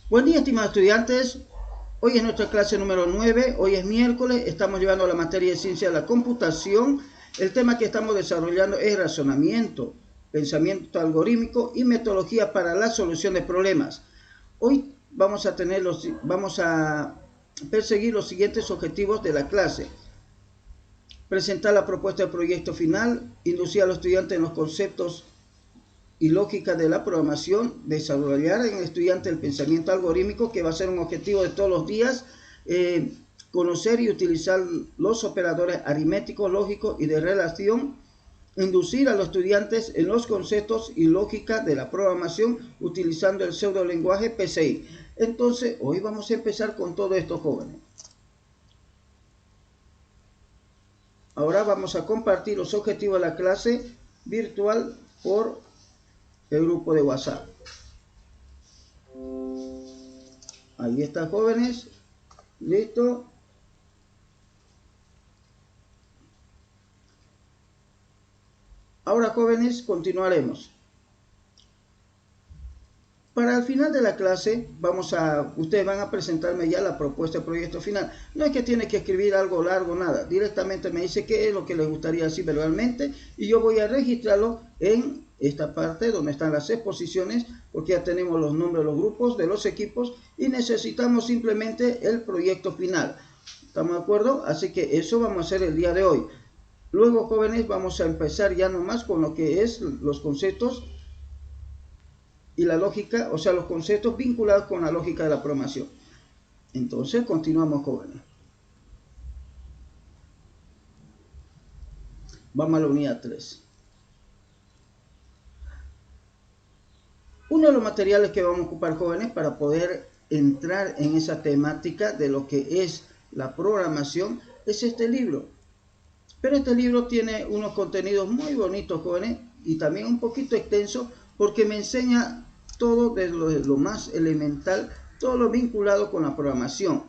Buen día, estimados estudiantes. Hoy es nuestra clase número 9. Hoy es miércoles. Estamos llevando la materia de ciencia de la computación. El tema que estamos desarrollando es razonamiento, pensamiento algorítmico y metodología para la solución de problemas. Hoy vamos a perseguir los siguientes objetivos de la clase. Presentar la propuesta de proyecto final, inducir a los estudiantes en los conceptos y lógica de la programación, desarrollar en el estudiante el pensamiento algorítmico, que va a ser un objetivo de todos los días, conocer y utilizar los operadores aritméticos, lógicos y de relación, inducir a los estudiantes en los conceptos y lógica de la programación utilizando el pseudolenguaje PCI. Entonces, hoy vamos a empezar con todo esto, jóvenes. Ahora vamos a compartir los objetivos de la clase virtual por el grupo de WhatsApp. Ahí está, jóvenes. Listo. Ahora, jóvenes, continuaremos. Para el final de la clase, ustedes van a presentarme ya la propuesta de proyecto final. No es que tiene que escribir algo largo, nada. Directamente me dice qué es lo que les gustaría decir verbalmente y yo voy a registrarlo en esta parte donde están las exposiciones, porque ya tenemos los nombres de los grupos, de los equipos y necesitamos simplemente el proyecto final. ¿Estamos de acuerdo? Así que eso vamos a hacer el día de hoy. Luego, jóvenes, vamos a empezar ya nomás con lo que es los conceptos y la lógica, o sea, los conceptos vinculados con la lógica de la programación. Entonces, continuamos, jóvenes. Vamos a la unidad 3. Uno de los materiales que vamos a ocupar, jóvenes, para poder entrar en esa temática de lo que es la programación, es este libro. Pero este libro tiene unos contenidos muy bonitos, jóvenes, y también un poquito extenso, porque me enseña todo desde lo más elemental, todo lo vinculado con la programación.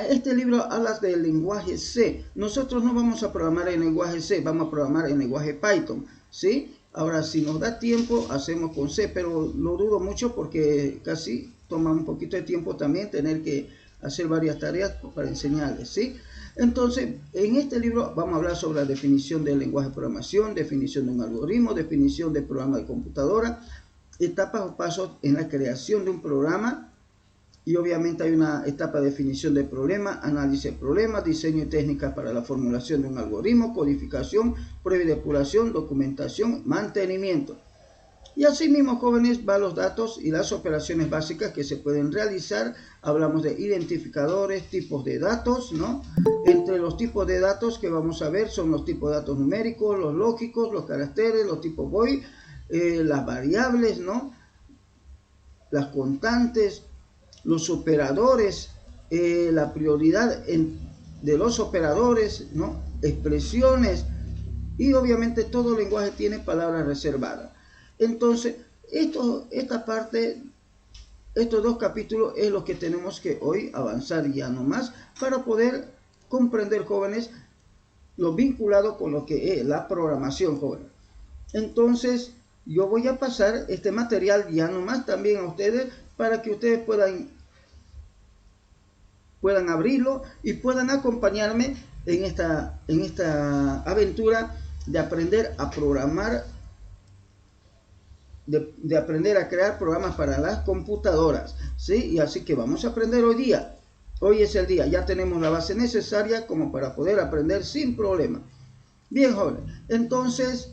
Este libro habla del lenguaje C. Nosotros no vamos a programar en lenguaje C, vamos a programar en lenguaje Python, ¿sí? Ahora, si nos da tiempo, hacemos con C, pero lo dudo mucho porque casi toma un poquito de tiempo también tener que hacer varias tareas para enseñarles, ¿sí? Entonces, en este libro vamos a hablar sobre la definición del lenguaje de programación, definición de un algoritmo, definición de programa de computadora, etapas o pasos en la creación de un programa, y obviamente hay una etapa de definición de problema, análisis de problemas, diseño y técnicas para la formulación de un algoritmo, codificación, prueba y depuración, documentación, mantenimiento. Y asimismo, jóvenes, van los datos y las operaciones básicas que se pueden realizar. Hablamos de identificadores, tipos de datos, ¿no? Entre los tipos de datos que vamos a ver son los tipos de datos numéricos, los lógicos, los caracteres, los tipos void, las variables, ¿no? Las constantes, los operadores, la prioridad de los operadores, ¿no? Expresiones, y obviamente todo lenguaje tiene palabras reservadas. Entonces, esta parte, estos dos capítulos es lo que tenemos que hoy avanzar ya nomás para poder comprender, jóvenes, lo vinculado con lo que es la programación, jóvenes. Entonces, yo voy a pasar este material ya nomás también a ustedes para que ustedes puedan abrirlo y puedan acompañarme en esta aventura de aprender a programar, de aprender a crear programas para las computadoras, ¿sí? Y así que vamos a aprender hoy día. Hoy es el día, ya tenemos la base necesaria como para poder aprender sin problema. Bien, jóvenes, entonces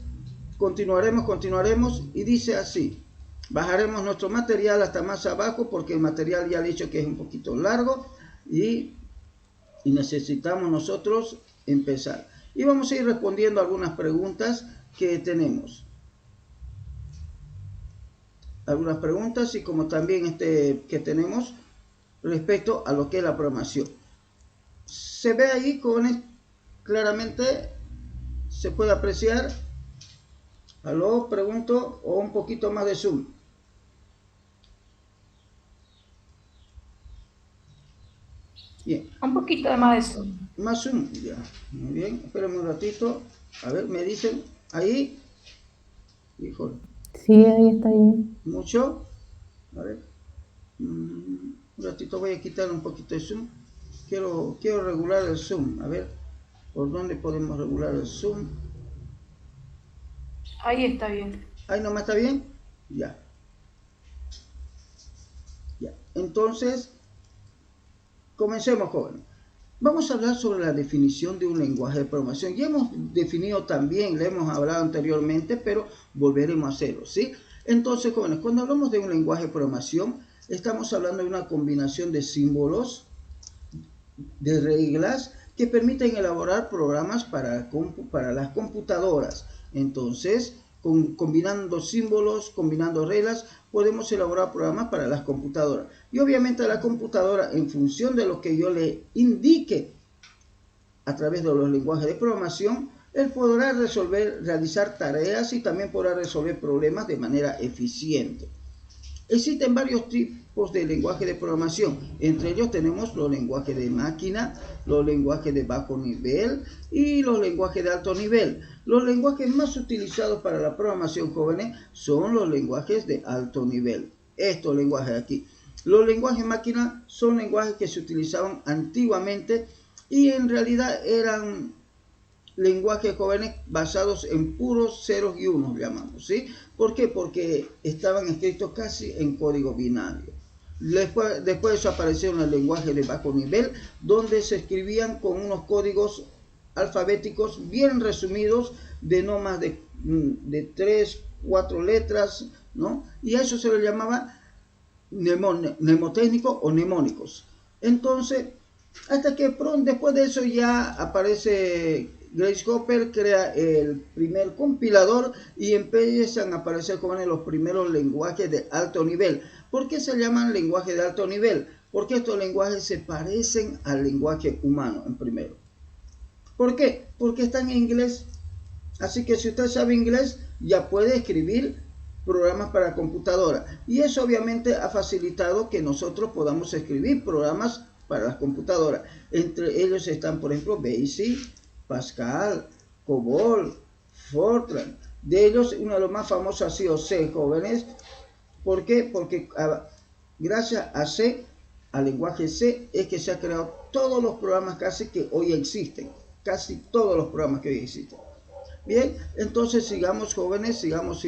continuaremos y dice así. Bajaremos nuestro material hasta más abajo porque el material ya he dicho que es un poquito largo y necesitamos nosotros empezar. Y vamos a ir respondiendo algunas preguntas que tenemos. Algunas preguntas y como también que tenemos respecto a lo que es la programación. Se ve ahí, jóvenes, claramente se puede apreciar. Aló, pregunto, o un poquito más de zoom. Bien. Un poquito de más de eso. Más zoom, ya. Muy bien, espérenme un ratito. A ver, me dicen ahí. Híjole. Sí, ahí está bien. ¿Mucho? A ver. Un ratito voy a quitar un poquito de zoom. Quiero regular el zoom. A ver, ¿por dónde podemos regular el zoom? Ahí está bien. Ahí nomás está bien. Ya. Ya. Entonces, comencemos, jóvenes. Vamos a hablar sobre la definición de un lenguaje de programación. Ya hemos definido también, le hemos hablado anteriormente, pero volveremos a hacerlo, ¿sí? Entonces, jóvenes, cuando hablamos de un lenguaje de programación, estamos hablando de una combinación de símbolos, de reglas que permiten elaborar programas para las computadoras. Entonces, combinando símbolos, combinando reglas, podemos elaborar programas para las computadoras. Y obviamente la computadora, en función de lo que yo le indique a través de los lenguajes de programación, él podrá realizar tareas y también podrá resolver problemas de manera eficiente. Existen varios tipos de lenguaje de programación. Entre ellos tenemos los lenguajes de máquina, los lenguajes de bajo nivel y los lenguajes de alto nivel. Los lenguajes más utilizados para la programación, jóvenes, son los lenguajes de alto nivel. Estos lenguajes aquí. Los lenguajes máquina son lenguajes que se utilizaban antiguamente y en realidad eran lenguajes, jóvenes, basados en puros ceros y unos, llamamos, ¿sí? ¿Por qué? Porque estaban escritos casi en código binario. Después de eso aparecieron el lenguaje de bajo nivel, donde se escribían con unos códigos alfabéticos bien resumidos, de no más de 3, 4 letras, ¿no? Y a eso se le llamaba mnemotécnicos o mnemónicos. Entonces, hasta que pronto, después de eso ya aparece Grace Hopper, crea el primer compilador y empiezan a aparecer, jóvenes, los primeros lenguajes de alto nivel. ¿Por qué se llaman lenguajes de alto nivel? Porque estos lenguajes se parecen al lenguaje humano en primero. ¿Por qué? Porque están en inglés. Así que si usted sabe inglés, ya puede escribir programas para computadora. Y eso obviamente ha facilitado que nosotros podamos escribir programas para las computadoras. Entre ellos están, por ejemplo, BASIC, Pascal, COBOL, Fortran. De ellos, uno de los más famosos ha sido C, jóvenes. ¿Por qué? Porque gracias a C, al lenguaje C, es que se han creado todos los programas casi que hoy existen. Casi todos los programas que hoy existen. Bien, entonces sigamos, jóvenes, sigamos.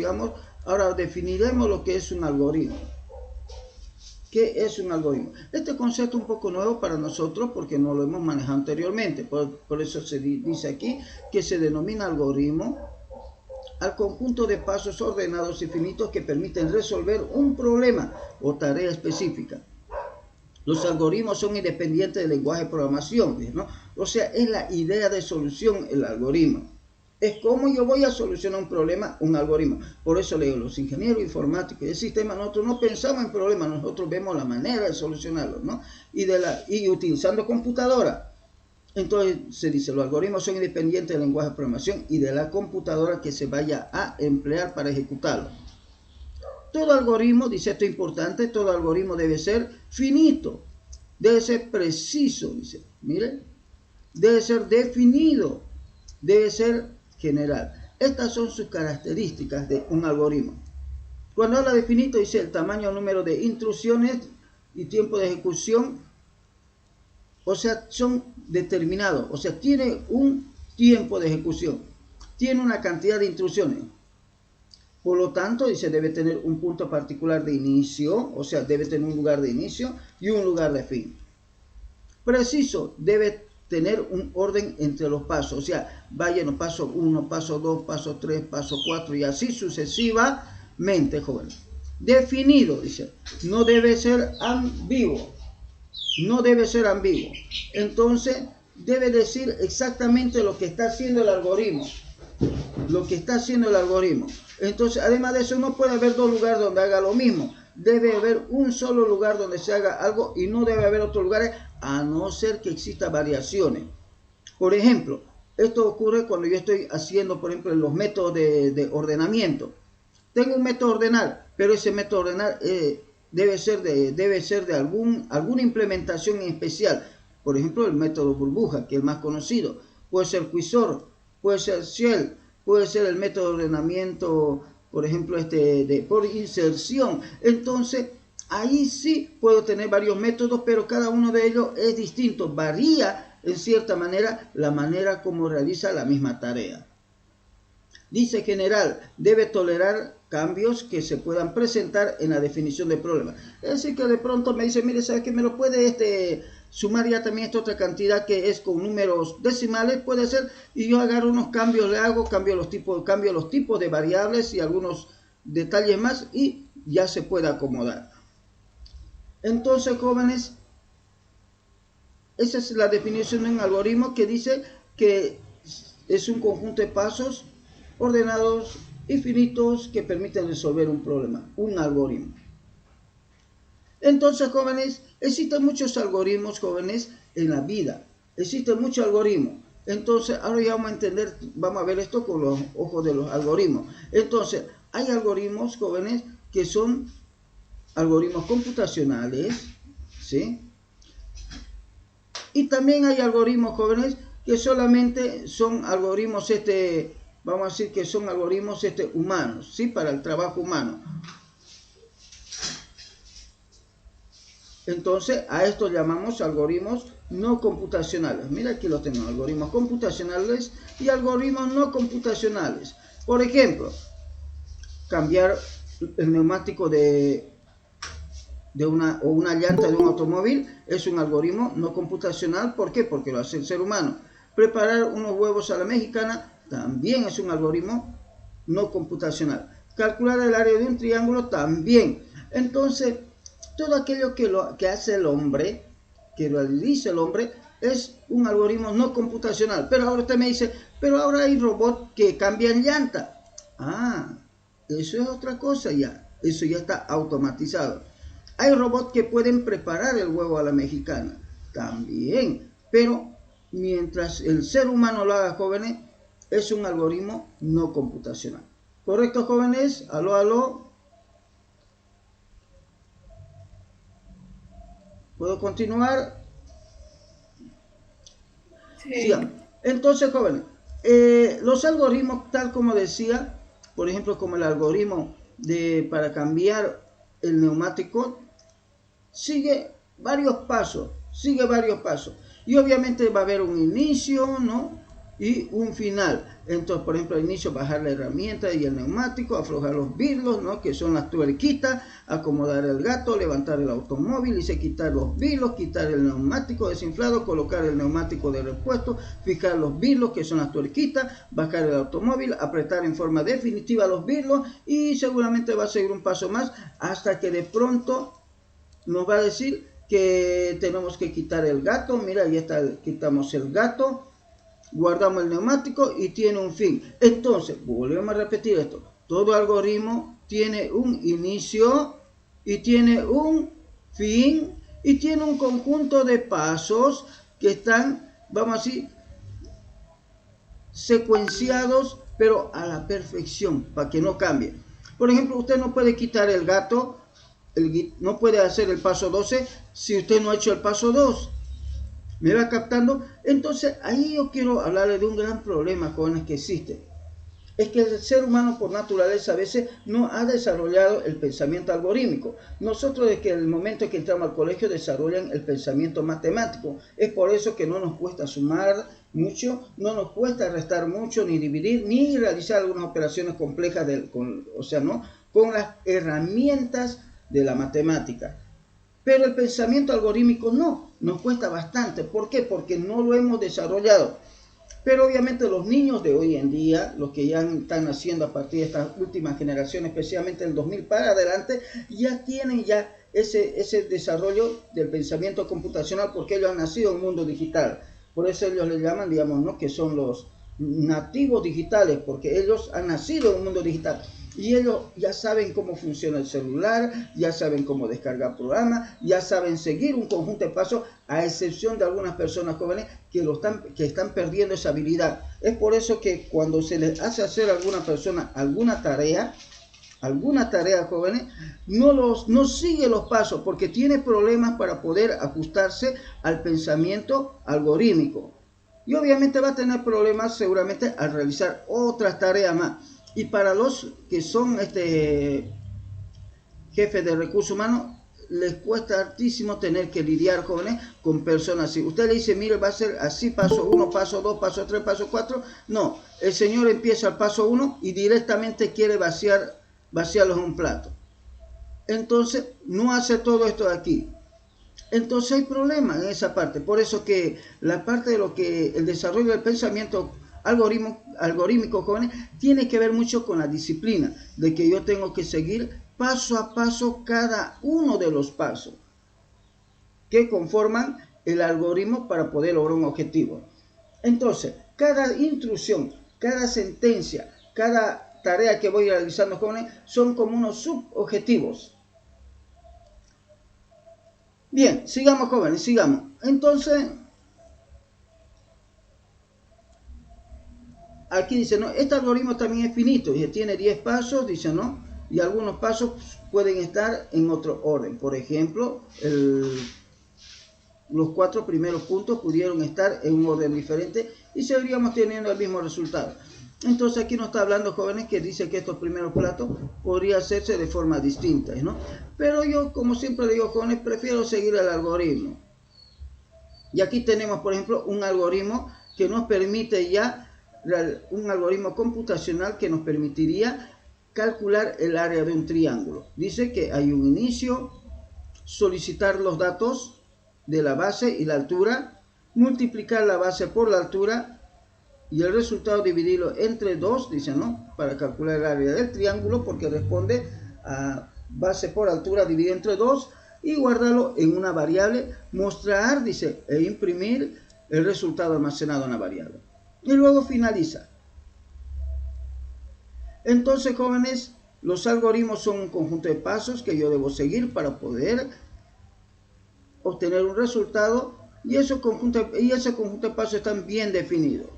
Ahora definiremos lo que es un algoritmo. ¿Qué es un algoritmo? Este concepto es un poco nuevo para nosotros porque no lo hemos manejado anteriormente. Por eso se dice aquí que se denomina algoritmo al conjunto de pasos ordenados y finitos que permiten resolver un problema o tarea específica. Los algoritmos son independientes del lenguaje de programación, ¿no? O sea, es la idea de solución el algoritmo. Es como yo voy a solucionar un problema, un algoritmo. Por eso le digo, los ingenieros informáticos y de sistemas, nosotros no pensamos en problemas, nosotros vemos la manera de solucionarlos, ¿no? Y utilizando computadora. Entonces se dice, los algoritmos son independientes del lenguaje de programación y de la computadora que se vaya a emplear para ejecutarlo. Todo algoritmo, dice esto importante, todo algoritmo debe ser finito, debe ser preciso, dice, miren, debe ser definido, debe ser general. Estas son sus características de un algoritmo. Cuando habla de finito, dice el tamaño, número de instrucciones y tiempo de ejecución, o sea, son determinados, o sea, tiene un tiempo de ejecución, tiene una cantidad de instrucciones. Por lo tanto, dice, debe tener un punto particular de inicio, o sea, debe tener un lugar de inicio y un lugar de fin. Preciso, debe tener un orden entre los pasos, o sea, vayan paso 1, paso 2, paso 3, paso 4 y así sucesivamente, jóvenes. Definido, dice, no debe ser ambiguo, no debe ser ambiguo. Entonces, debe decir exactamente lo que está haciendo el algoritmo, lo que está haciendo el algoritmo. Entonces, además de eso, no puede haber dos lugares donde haga lo mismo. Debe haber un solo lugar donde se haga algo y no debe haber otros lugares, a no ser que exista variaciones. Por ejemplo, esto ocurre cuando yo estoy haciendo, por ejemplo, los métodos de ordenamiento. Tengo un método ordenar, pero ese método ordenar debe ser de alguna implementación en especial. Por ejemplo, el método burbuja, que es el más conocido. Puede ser Quizor, puede ser Shell, puede ser el método de ordenamiento, por ejemplo, por inserción. Entonces, Ahí sí puedo tener varios métodos, pero cada uno de ellos es distinto, varía en cierta manera la manera como realiza la misma tarea. Dice general, debe tolerar cambios que se puedan presentar en la definición del problema. Es decir, que de pronto me dice, mire, ¿sabes qué? Me lo puede sumar ya también esta otra cantidad que es con números decimales, puede ser, y yo agarro unos cambios, le hago, cambio los tipos de variables y algunos detalles más y ya se puede acomodar. Entonces, jóvenes, esa es la definición de un algoritmo que dice que es un conjunto de pasos ordenados infinitos que permiten resolver un problema, un algoritmo. Entonces, jóvenes, existen muchos algoritmos, jóvenes, en la vida. Existen muchos algoritmos. Entonces, ahora ya vamos a entender, vamos a ver esto con los ojos de los algoritmos. Entonces, hay algoritmos, jóvenes, que son algoritmos computacionales, ¿sí? Y también hay algoritmos, jóvenes, que solamente son algoritmos, vamos a decir que son algoritmos humanos, ¿sí? Para el trabajo humano. Entonces, a esto llamamos algoritmos no computacionales. Mira, aquí los tengo, algoritmos computacionales y algoritmos no computacionales. Por ejemplo, cambiar el neumático de una llanta de un automóvil es un algoritmo no computacional. ¿Por qué? Porque lo hace el ser humano. Preparar unos huevos a la mexicana también es un algoritmo no computacional. Calcular el área de un triángulo también. Entonces, todo aquello que hace el hombre, que realiza el hombre, es un algoritmo no computacional. Pero ahora usted me dice, pero ahora hay robots que cambian llanta. Ah, eso es otra cosa ya. Eso ya está automatizado. Hay robots que pueden preparar el huevo a la mexicana. También. Pero mientras el ser humano lo haga, jóvenes, es un algoritmo no computacional. ¿Correcto, jóvenes? Aló, aló. ¿Puedo continuar? Sí. Sigamos. Entonces, jóvenes, los algoritmos, tal como decía, por ejemplo, como el algoritmo para cambiar el neumático, sigue varios pasos, Y obviamente va a haber un inicio, ¿no? Y un final. Entonces, por ejemplo, al inicio bajar la herramienta y el neumático, aflojar los birlos, ¿no? Que son las tuerquitas, acomodar el gato, levantar el automóvil, y quitar los birlos, quitar el neumático desinflado, colocar el neumático de repuesto, fijar los birlos, que son las tuerquitas, bajar el automóvil, apretar en forma definitiva los birlos, y seguramente va a seguir un paso más hasta que de pronto nos va a decir que tenemos que quitar el gato. Mira, ya está, quitamos el gato, guardamos el neumático y tiene un fin. Entonces, volvemos a repetir esto. Todo algoritmo tiene un inicio y tiene un fin y tiene un conjunto de pasos que están, vamos a decir, secuenciados, pero a la perfección, para que no cambie. Por ejemplo, usted no puede quitar el gato, no puede hacer el paso 12 si usted no ha hecho el paso 2. ¿Me va captando? Entonces, ahí yo quiero hablarle de un gran problema, jóvenes, que existe. Es que el ser humano por naturaleza a veces no ha desarrollado el pensamiento algorítmico. Nosotros desde el momento que entramos al colegio desarrollan el pensamiento matemático. Es por eso que no nos cuesta sumar mucho, no nos cuesta restar mucho, ni dividir, ni realizar algunas operaciones complejas con las herramientas de la matemática. Pero el pensamiento algorítmico no, nos cuesta bastante. ¿Por qué? Porque no lo hemos desarrollado. Pero obviamente los niños de hoy en día, los que ya están naciendo a partir de estas últimas generaciones, especialmente el 2000 para adelante, ya tienen ya ese desarrollo del pensamiento computacional porque ellos han nacido en un mundo digital. Por eso ellos le llaman, digamos, ¿no?, que son los nativos digitales, porque ellos han nacido en un mundo digital. Y ellos ya saben cómo funciona el celular, ya saben cómo descargar programas, ya saben seguir un conjunto de pasos, a excepción de algunas personas jóvenes que están perdiendo esa habilidad. Es por eso que cuando se les hace hacer a alguna persona alguna tarea jóvenes, no sigue los pasos porque tiene problemas para poder ajustarse al pensamiento algorítmico. Y obviamente va a tener problemas seguramente al realizar otras tareas más. Y para los que son jefes de recursos humanos, les cuesta hartísimo tener que lidiar, jóvenes, con personas así. Usted le dice, mire, va a ser así, paso 1, paso 2, paso 3, paso 4. No, el Señor empieza al paso 1 y directamente quiere vaciarlos en un plato. Entonces, no hace todo esto de aquí. Entonces hay problemas en esa parte. Por eso que la parte de lo que el desarrollo del pensamiento algorítmico, jóvenes, tiene que ver mucho con la disciplina, de que yo tengo que seguir paso a paso cada uno de los pasos que conforman el algoritmo para poder lograr un objetivo. Entonces, cada instrucción, cada sentencia, cada tarea que voy realizando, jóvenes, son como unos subobjetivos. Bien, sigamos, jóvenes, sigamos. Entonces, aquí dice, ¿no? Este algoritmo también es finito, dice, tiene 10 pasos, dice, ¿no? Y algunos pasos pueden estar en otro orden. Por ejemplo, los 4 primeros puntos pudieron estar en un orden diferente y seguiríamos teniendo el mismo resultado. Entonces aquí nos está hablando, jóvenes, que dice que estos primeros platos podrían hacerse de forma distinta, ¿no? Pero yo, como siempre digo, jóvenes, prefiero seguir el algoritmo. Y aquí tenemos, por ejemplo, un algoritmo que nos permite ya, un algoritmo computacional que nos permitiría calcular el área de un triángulo. Dice que hay un inicio, solicitar los datos de la base y la altura, multiplicar la base por la altura y el resultado dividirlo entre 2, dice, ¿no? Para calcular el área del triángulo, porque responde a base por altura dividido entre 2 y guardarlo en una variable, mostrar, dice, e imprimir el resultado almacenado en la variable. Y luego finaliza. Entonces, jóvenes, los algoritmos son un conjunto de pasos que yo debo seguir para poder obtener un resultado, y ese conjunto de pasos están bien definidos.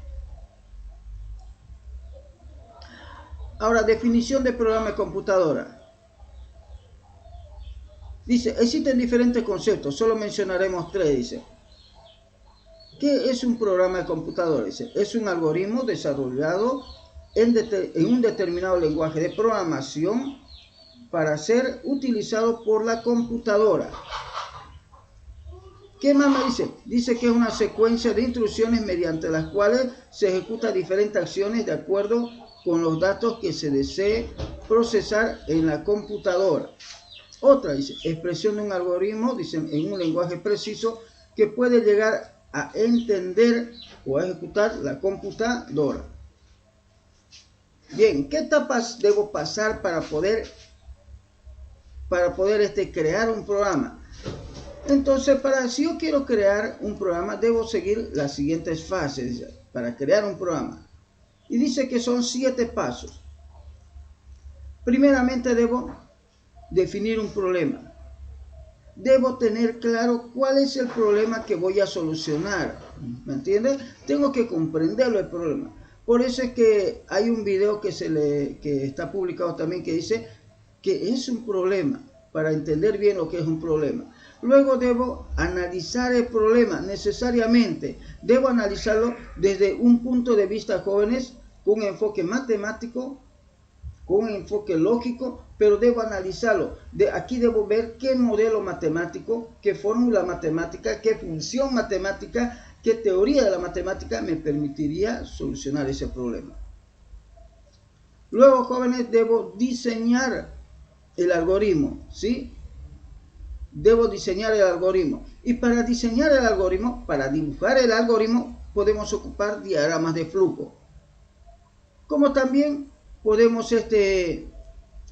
Ahora, definición de programa de computadora. Dice, existen diferentes conceptos, solo mencionaremos 3, dice. ¿Qué es un programa de computadora? Dice, es un algoritmo desarrollado en un determinado lenguaje de programación para ser utilizado por la computadora. ¿Qué más me dice? Dice que es una secuencia de instrucciones mediante las cuales se ejecutan diferentes acciones de acuerdo con los datos que se desee procesar en la computadora. Otra, dice, expresión de un algoritmo, dice, en un lenguaje preciso que puede llegar a entender o a ejecutar la computadora. Bien, ¿qué etapas debo pasar para poder crear un programa? Entonces, si yo quiero crear un programa, debo seguir las siguientes fases para crear un programa. Y dice que son 7 pasos. Primeramente debo definir un problema. Debo tener claro cuál es el problema que voy a solucionar. ¿Me entiendes? Tengo que comprenderlo el problema. Por eso es que hay un video que está publicado también que dice que es un problema, para entender bien lo que es un problema. Luego debo analizar el problema necesariamente. Debo analizarlo desde un punto de vista, jóvenes, con un enfoque matemático, con un enfoque lógico, pero debo analizarlo. Aquí debo ver qué modelo matemático, qué fórmula matemática, qué función matemática, qué teoría de la matemática me permitiría solucionar ese problema. Luego, jóvenes, debo diseñar el algoritmo, ¿sí? Debo diseñar el algoritmo. Y para diseñar el algoritmo, para dibujar el algoritmo, podemos ocupar diagramas de flujo. Como también podemos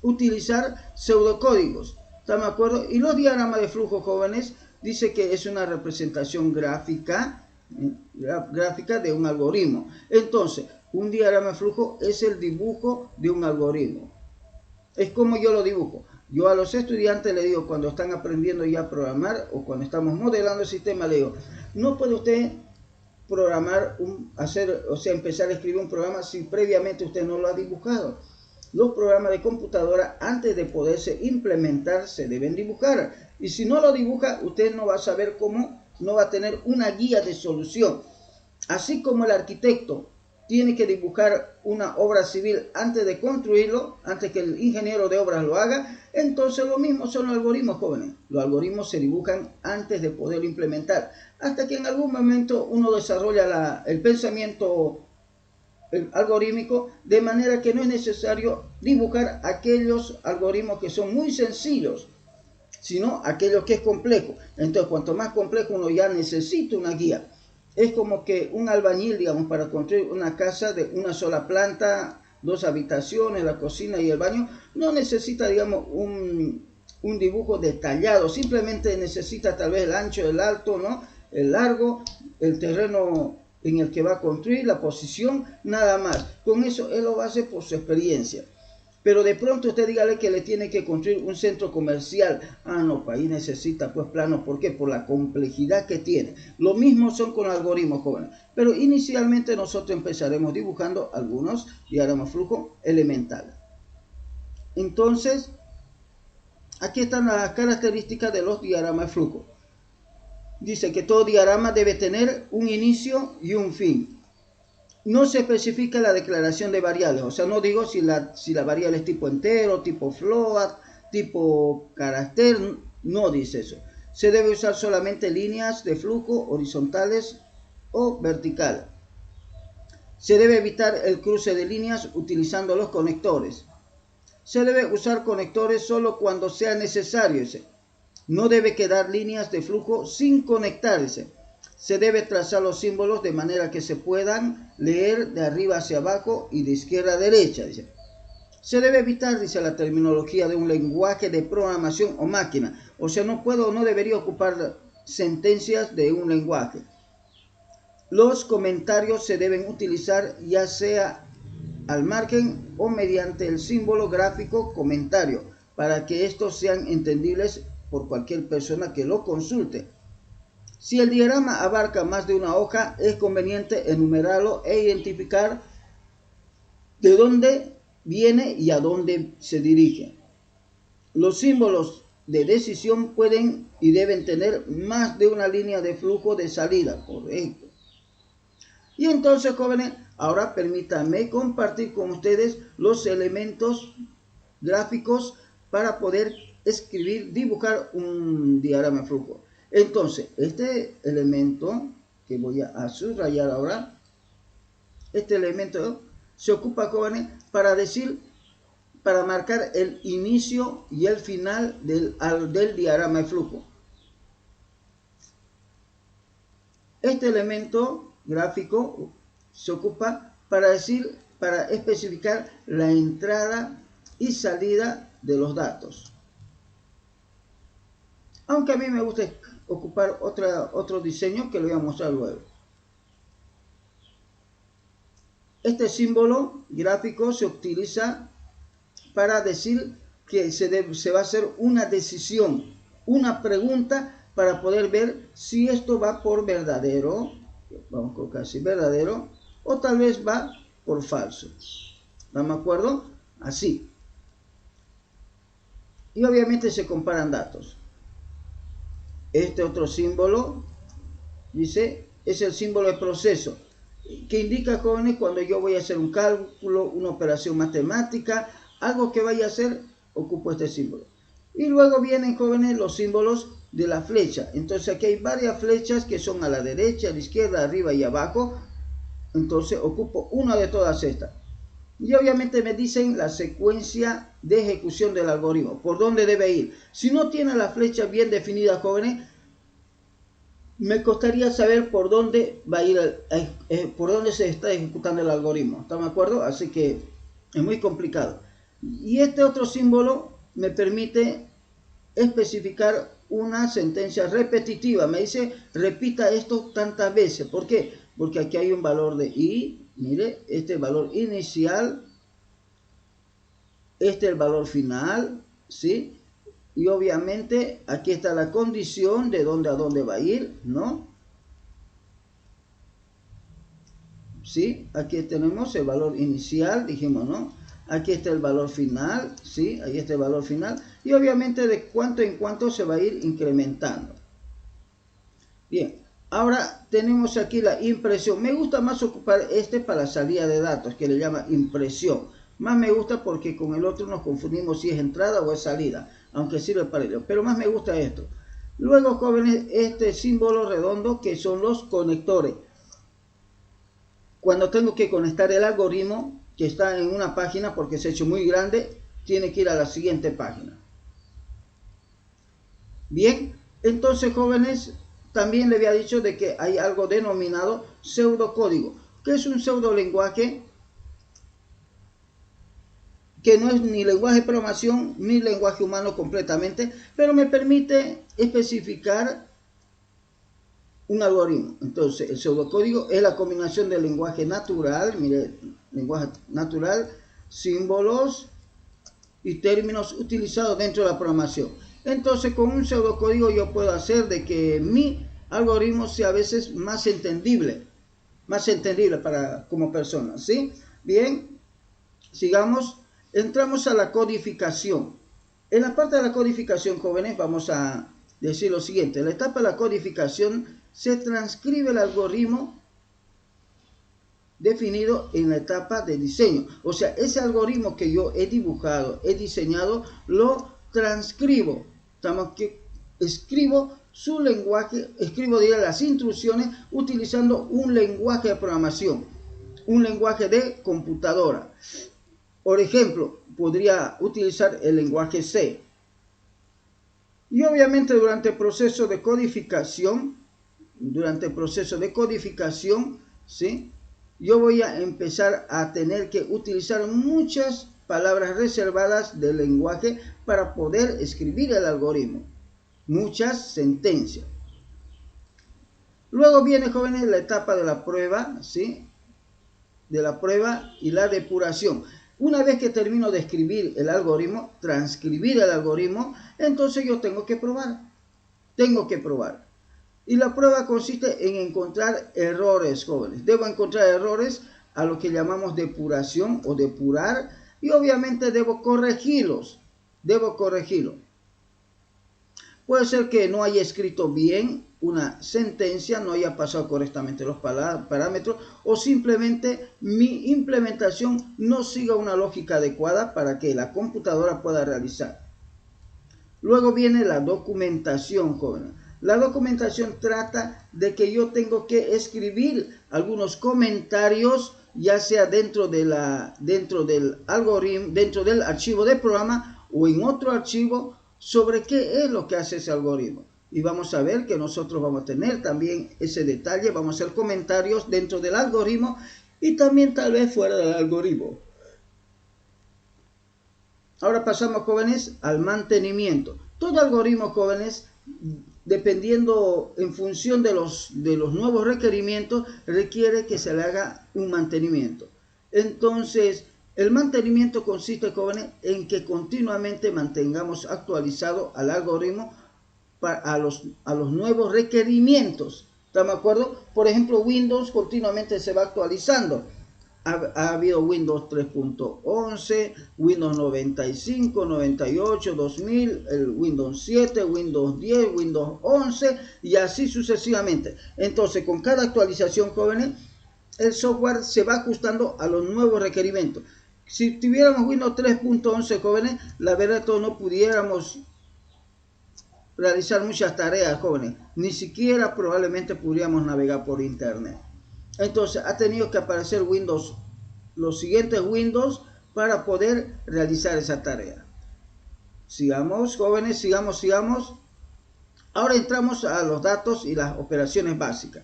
utilizar pseudocódigos. ¿Estamos de acuerdo? Y los diagramas de flujo, jóvenes, dice que es una representación gráfica de un algoritmo. Entonces, un diagrama de flujo es el dibujo de un algoritmo. Es como yo lo dibujo. Yo a los estudiantes le digo, cuando están aprendiendo ya a programar o cuando estamos modelando el sistema, le digo, no puede usted programar, empezar a escribir un programa si previamente usted no lo ha dibujado. Los programas de computadora, antes de poderse implementar, se deben dibujar. Y si no lo dibuja, usted no va a saber cómo, no va a tener una guía de solución. Así como el arquitecto tiene que dibujar una obra civil antes de construirlo, antes que el ingeniero de obras lo haga. Entonces lo mismo son los algoritmos, jóvenes. Los algoritmos se dibujan antes de poderlo implementar, hasta que en algún momento uno desarrolla el pensamiento algorítmico, de manera que no es necesario dibujar aquellos algoritmos que son muy sencillos, sino aquello que es complejo. Entonces, cuanto más complejo, uno ya necesita una guía. Es como que un albañil, digamos, para construir una casa de una sola planta, 2 habitaciones, la cocina y el baño, no necesita, digamos, un dibujo detallado, simplemente necesita tal vez el ancho, el alto, ¿no? El largo, el terreno en el que va a construir, la posición, nada más. Con eso él lo hace por su experiencia. Pero de pronto usted dígale que le tiene que construir un centro comercial. Ah, no, pues ahí necesita pues planos. ¿Por qué? Por la complejidad que tiene. Lo mismo son con algoritmos, jóvenes. Pero inicialmente nosotros empezaremos dibujando algunos diagramas flujo elementales. Entonces, aquí están las características de los diagramas de flujo. Dice que todo diagrama debe tener un inicio y un fin. No se especifica la declaración de variables, o sea, no digo si la variable es tipo entero, tipo float, tipo carácter, no dice eso. Se debe usar solamente líneas de flujo horizontales o verticales. Se debe evitar el cruce de líneas utilizando los conectores. Se debe usar conectores solo cuando sea necesario. No debe quedar líneas de flujo sin conectarse. Se debe trazar los símbolos de manera que se puedan leer de arriba hacia abajo y de izquierda a derecha. Dice. Se debe evitar, dice, la terminología de un lenguaje de programación o máquina. O sea, no debería ocupar sentencias de un lenguaje. Los comentarios se deben utilizar ya sea al margen o mediante el símbolo gráfico comentario, para que estos sean entendibles por cualquier persona que lo consulte. Si el diagrama abarca más de una hoja, es conveniente enumerarlo e identificar de dónde viene y a dónde se dirige. Los símbolos de decisión pueden y deben tener más de una línea de flujo de salida, correcto. Y entonces, jóvenes, ahora permítanme compartir con ustedes los elementos gráficos para poder dibujar un diagrama de flujo. Entonces, este elemento que voy a subrayar ahora, este elemento se ocupa, jóvenes, para marcar el inicio y el final del diagrama de flujo. Este elemento gráfico se ocupa para especificar la entrada y salida de los datos. Aunque a mí me gusta ocupar otro diseño que lo voy a mostrar luego. Este símbolo gráfico se utiliza para decir que se va a hacer una decisión, una pregunta para poder ver si esto va por verdadero, vamos a colocar así, verdadero, o tal vez va por falso. ¿Estamos de acuerdo? Así. Y obviamente se comparan datos. Este otro símbolo, dice, es el símbolo de proceso, que indica, jóvenes, cuando yo voy a hacer un cálculo, una operación matemática, algo que vaya a hacer, ocupo este símbolo. Y luego vienen, jóvenes, los símbolos de la flecha. Entonces aquí hay varias flechas que son a la derecha, a la izquierda, arriba y abajo. Entonces ocupo una de todas estas. Y obviamente me dicen la secuencia de ejecución del algoritmo, por dónde debe ir. Si no tiene la flecha bien definida, jóvenes, me costaría saber por dónde va a ir, por dónde se está ejecutando el algoritmo. ¿Están de acuerdo? Así que es muy complicado. Y este otro símbolo me permite especificar una sentencia repetitiva. Me dice, repita esto tantas veces. ¿Por qué? Porque aquí hay un valor de i. Mire, este es el valor inicial. Este es el valor final. ¿Sí? Y obviamente aquí está la condición de dónde a dónde va a ir, ¿no? ¿Sí? Aquí tenemos el valor inicial, dijimos, ¿no? Aquí está el valor final, ¿sí? Ahí está el valor final. Y obviamente de cuánto en cuánto se va a ir incrementando. Bien, Ahora tenemos aquí la impresión. Me gusta más ocupar este para la salida de datos, que le llama impresión. Más me gusta porque con el otro nos confundimos si es entrada o es salida, aunque sirve para ello. Pero más me gusta esto. Luego, jóvenes, este símbolo redondo que son los conectores. Cuando tengo que conectar el algoritmo que está en una página porque se ha hecho muy grande, tiene que ir a la siguiente página. Bien, entonces, jóvenes, también le había dicho de que hay algo denominado pseudocódigo, que es un pseudolenguaje que no es ni lenguaje de programación ni lenguaje humano completamente, pero me permite especificar un algoritmo. Entonces, el pseudocódigo es la combinación del lenguaje natural, mire, lenguaje natural, símbolos y términos utilizados dentro de la programación. Entonces, con un pseudocódigo yo puedo hacer de que mi algoritmo sea a veces más entendible para como persona, ¿sí? Bien, sigamos. Entramos a la codificación. En la parte de la codificación, jóvenes, vamos a decir lo siguiente. En la etapa de la codificación se transcribe el algoritmo definido en la etapa de diseño. O sea, ese algoritmo que yo he dibujado, he diseñado, lo transcribo. Escribo su lenguaje, escribo las instrucciones utilizando un lenguaje de programación, un lenguaje de computadora. Por ejemplo, podría utilizar el lenguaje C. Y obviamente durante el proceso de codificación, ¿sí?, yo voy a empezar a tener que utilizar muchas palabras reservadas del lenguaje para poder escribir el algoritmo. Muchas sentencias. Luego viene, jóvenes, la etapa de la prueba, ¿sí?, de la prueba y la depuración. Una vez que termino de escribir el algoritmo, transcribir el algoritmo, entonces yo tengo que probar. Y la prueba consiste en encontrar errores, jóvenes. Debo encontrar errores a lo que llamamos depuración o depurar, y obviamente debo corregirlos. Puede ser que no haya escrito bien una sentencia, no haya pasado correctamente los parámetros, o simplemente mi implementación no siga una lógica adecuada para que la computadora pueda realizar. Luego viene la documentación, jóvenes. La documentación trata de que yo tengo que escribir algunos comentarios, ya sea dentro del algoritmo, dentro del archivo de programa o en otro archivo, sobre qué es lo que hace ese algoritmo. Y vamos a ver que nosotros vamos a tener también ese detalle, vamos a hacer comentarios dentro del algoritmo y también tal vez fuera del algoritmo. Ahora pasamos, jóvenes, al mantenimiento. Todo algoritmo, jóvenes, dependiendo en función de los nuevos requerimientos, requiere que se le haga un mantenimiento. Entonces, el mantenimiento consiste, jóvenes, en que continuamente mantengamos actualizado al algoritmo a los nuevos requerimientos. ¿Estamos de acuerdo? Por ejemplo, Windows continuamente se va actualizando. Ha habido Windows 3.11, Windows 95, 98, 2000, el Windows 7, Windows 10, Windows 11 y así sucesivamente. Entonces, con cada actualización, jóvenes, el software se va ajustando a los nuevos requerimientos. Si tuviéramos Windows 3.11, jóvenes, la verdad todos no pudiéramos realizar muchas tareas, jóvenes. Ni siquiera probablemente podríamos navegar por internet. Entonces ha tenido que aparecer los siguientes Windows para poder realizar esa tarea. Sigamos, jóvenes, sigamos. Ahora entramos a los datos y las operaciones básicas.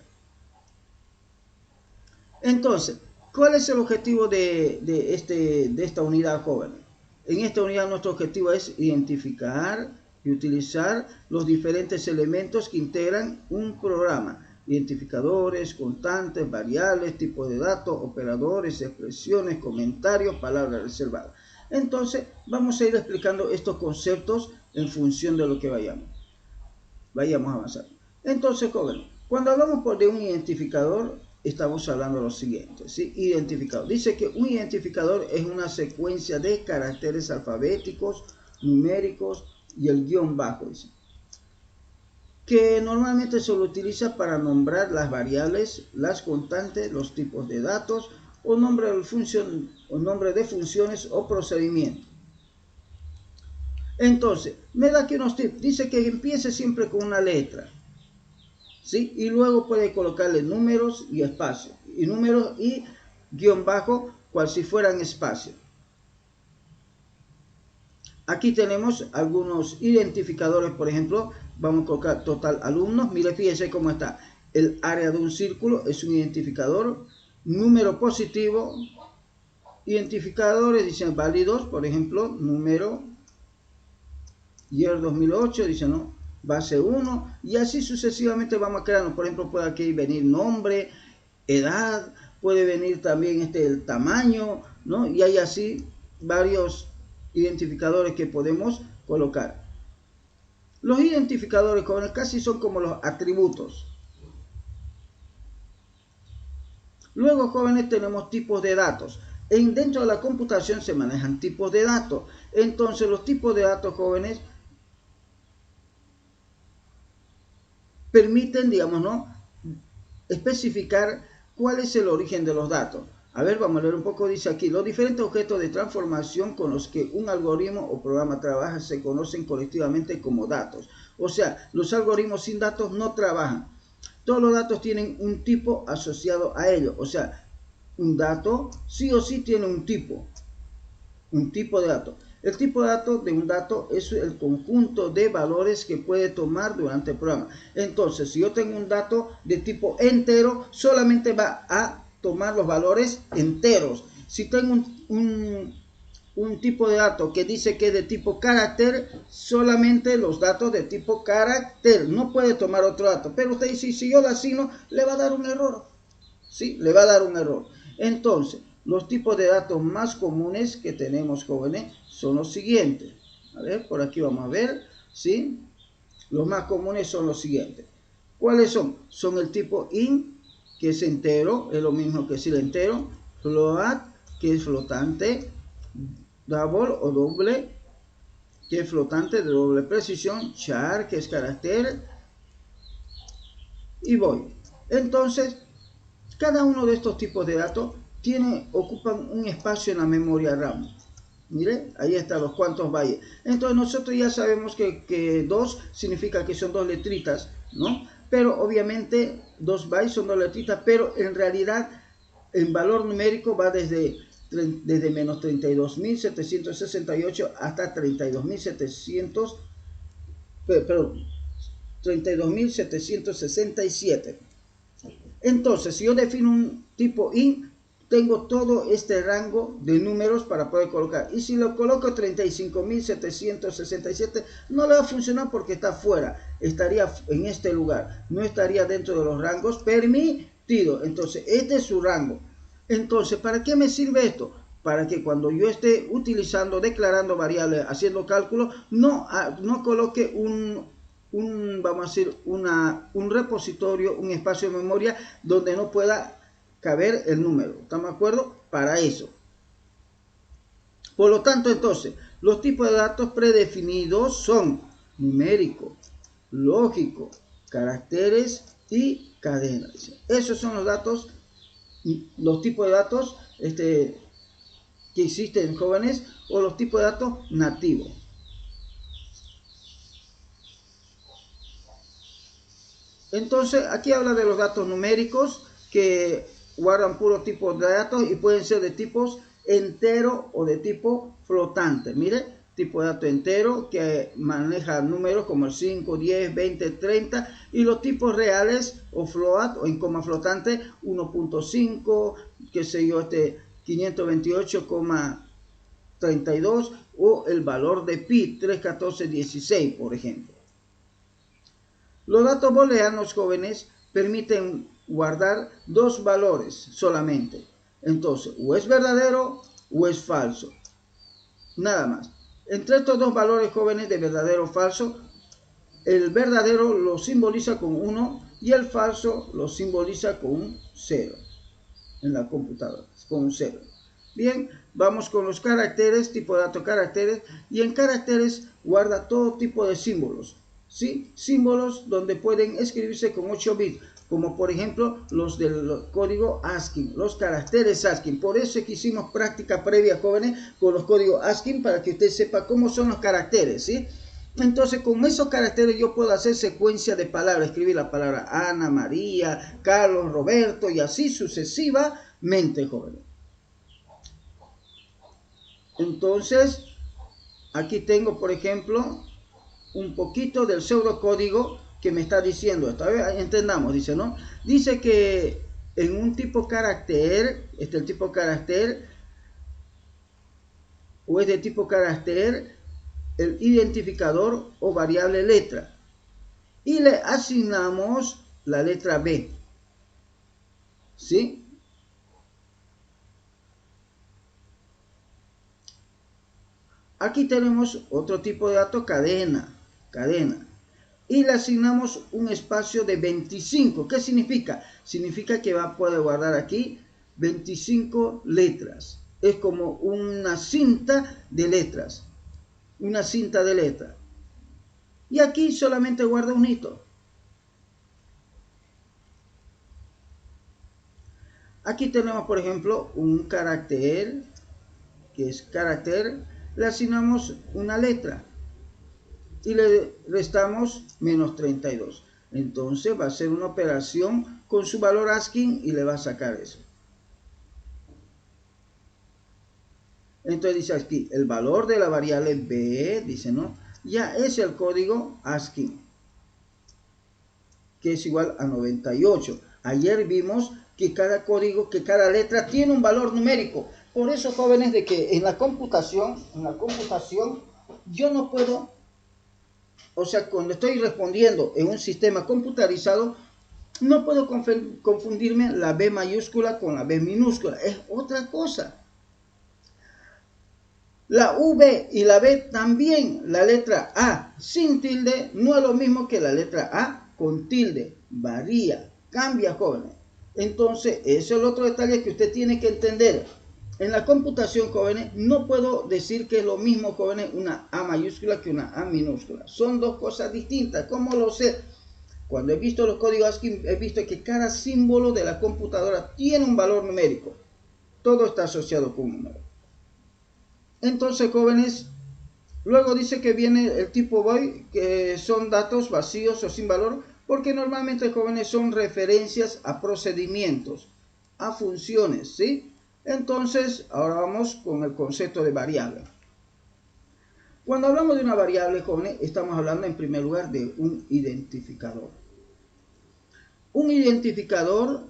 Entonces, ¿cuál es el objetivo de esta unidad, jóvenes? En esta unidad nuestro objetivo es identificar y utilizar los diferentes elementos que integran un programa. Identificadores, constantes, variables, tipos de datos, operadores, expresiones, comentarios, palabras reservadas. Entonces, vamos a ir explicando estos conceptos en función de lo que vayamos avanzando. Entonces, jóvenes, cuando hablamos de un identificador, estamos hablando de lo siguiente, ¿sí? Identificador. Dice que un identificador es una secuencia de caracteres alfabéticos, numéricos y el guión bajo, dice. que normalmente se lo utiliza para nombrar las variables, las constantes, los tipos de datos o nombre de funciones o procedimientos. Entonces, me da aquí unos tips. Dice que empiece siempre con una letra, ¿sí? Y luego puede colocarle números y espacio, y números y guión bajo, cual si fueran espacio. Aquí tenemos algunos identificadores, por ejemplo, vamos a colocar total alumnos. Mire, fíjense cómo está. El área de un círculo es un identificador, número positivo, identificadores, dicen válidos, por ejemplo, número, year 2008, dicen, ¿no? Base 1, y así sucesivamente vamos a crearnos. Por ejemplo, puede aquí venir nombre, edad, puede venir también el tamaño, ¿no? Y hay así varios identificadores que podemos colocar. Los identificadores jóvenes casi son como los atributos. Luego, jóvenes, tenemos tipos de datos. Dentro de la computación se manejan tipos de datos. Entonces, los tipos de datos, jóvenes, permiten, digamos, ¿no?, especificar cuál es el origen de los datos. A ver, vamos a leer un poco. Dice aquí, los diferentes objetos de transformación con los que un algoritmo o programa trabaja se conocen colectivamente como datos. O sea, los algoritmos sin datos no trabajan. Todos los datos tienen un tipo asociado a ellos. O sea, un dato sí o sí tiene un tipo de dato. El tipo de dato de un dato es el conjunto de valores que puede tomar durante el programa. Entonces, si yo tengo un dato de tipo entero, solamente va a tomar los valores enteros. Si tengo un tipo de dato que dice que es de tipo carácter, solamente los datos de tipo carácter. No puede tomar otro dato. Pero usted dice, si yo lo asigno, le va a dar un error. ¿Sí? Le va a dar un error. Entonces, los tipos de datos más comunes que tenemos, jóvenes, son los siguientes. A ver, por aquí vamos a ver, ¿sí? Los más comunes son los siguientes. ¿Cuáles son? Son el tipo int, que es entero, es lo mismo que decir entero. Float, que es flotante. Double o doble, que es flotante de doble precisión. Char, que es carácter. Y void. Entonces, cada uno de estos tipos de datos ocupan un espacio en la memoria RAM. Mire, ahí están los cuantos bytes. Entonces nosotros ya sabemos que 2 significa que son 2 letritas, ¿no? Pero obviamente 2 bytes son 2 letritas, pero en realidad el valor numérico va desde menos 32.768 hasta 32.700, perdón, 32.767. Entonces, si yo defino un tipo int, tengo todo este rango de números para poder colocar. Y si lo coloco 35.767, no le va a funcionar porque está fuera. Estaría en este lugar. No estaría dentro de los rangos permitidos. Entonces, este es su rango. Entonces, ¿para qué me sirve esto? Para que cuando yo esté utilizando, declarando variables, haciendo cálculos, no coloque vamos a decir, un repositorio, un espacio de memoria donde no pueda caber el número. ¿Estamos de acuerdo? Para eso. Por lo tanto, entonces, los tipos de datos predefinidos son numérico, lógico, caracteres y cadenas. Esos son los datos, los tipos de datos que existen, jóvenes, o los tipos de datos nativos. Entonces, aquí habla de los datos numéricos que guardan puros tipos de datos y pueden ser de tipos entero o de tipo flotante. Mire, tipo de dato entero que maneja números como el 5, 10, 20, 30 y los tipos reales o float o en coma flotante 1.5, qué sé yo, 528,32 o el valor de pi 31416, por ejemplo. Los datos booleanos, jóvenes, permiten guardar dos valores solamente. Entonces, o es verdadero o es falso. Nada más. Entre estos dos valores, jóvenes, de verdadero o falso, el verdadero lo simboliza con 1 y el falso lo simboliza con un 0 en la computadora, con un 0. Bien, vamos con los caracteres, tipo de datos caracteres, y en caracteres guarda todo tipo de símbolos. ¿sí? Símbolos donde pueden escribirse con 8 bits, como por ejemplo los del código ASCII, los caracteres ASCII. Por eso es que hicimos práctica previa, jóvenes, con los códigos ASCII, para que usted sepa cómo son los caracteres, ¿sí? Entonces, con esos caracteres yo puedo hacer secuencia de palabras, escribir la palabra Ana, María, Carlos, Roberto, y así sucesivamente, jóvenes. Entonces, aquí tengo, por ejemplo, un poquito del pseudocódigo que me está diciendo esto. A ver, entendamos, dice, ¿no? Dice que en un tipo carácter, el tipo carácter, o es de tipo carácter, el identificador o variable letra. Y le asignamos la letra B. ¿Sí? Aquí tenemos otro tipo de dato, cadena. Y le asignamos un espacio de 25. ¿Qué significa? Significa que va a poder guardar aquí 25 letras. Es como una cinta de letras. Una cinta de letras. Y aquí solamente guarda un hito. Aquí tenemos, por ejemplo, un carácter, que es carácter, le asignamos una letra y le restamos menos 32. Entonces va a ser una operación con su valor ASCII y le va a sacar eso. Entonces dice aquí, el valor de la variable B, dice, ¿no? Ya es el código ASCII, que es igual a 98. Ayer vimos que cada código, que cada letra tiene un valor numérico. Por eso, jóvenes, de que en la computación, yo no puedo, o sea, cuando estoy respondiendo en un sistema computarizado, no puedo confundirme la B mayúscula con la B minúscula. Es otra cosa. La V y la B también, la letra A sin tilde no es lo mismo que la letra A con tilde. Varía, cambia, jóvenes. Entonces, ese es el otro detalle que usted tiene que entender. En la computación, jóvenes, no puedo decir que es lo mismo, jóvenes, una A mayúscula que una A minúscula. Son dos cosas distintas. ¿Cómo lo sé? Cuando he visto los códigos ASCII, he visto que cada símbolo de la computadora tiene un valor numérico. Todo está asociado con un número. Entonces, jóvenes, luego dice que viene el tipo void, que son datos vacíos o sin valor, porque normalmente, jóvenes, son referencias a procedimientos, a funciones, ¿sí? Entonces, ahora vamos con el concepto de variable. Cuando hablamos de una variable, jóvenes, estamos hablando en primer lugar de un identificador. Un identificador,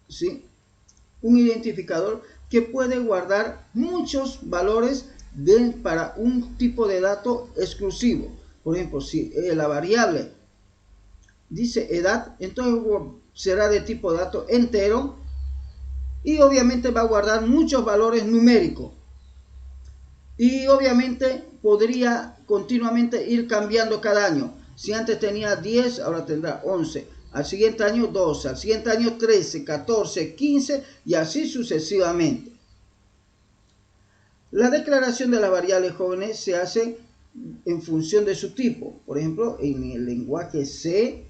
¿sí? Un identificador que puede guardar muchos valores para un tipo de dato exclusivo. Por ejemplo, si la variable dice edad, entonces será de tipo de dato entero y obviamente va a guardar muchos valores numéricos. Y obviamente podría continuamente ir cambiando cada año. Si antes tenía 10, ahora tendrá 11. Al siguiente año 12, al siguiente año 13, 14, 15 y así sucesivamente. La declaración de las variables, jóvenes, se hace en función de su tipo. Por ejemplo, en el lenguaje C,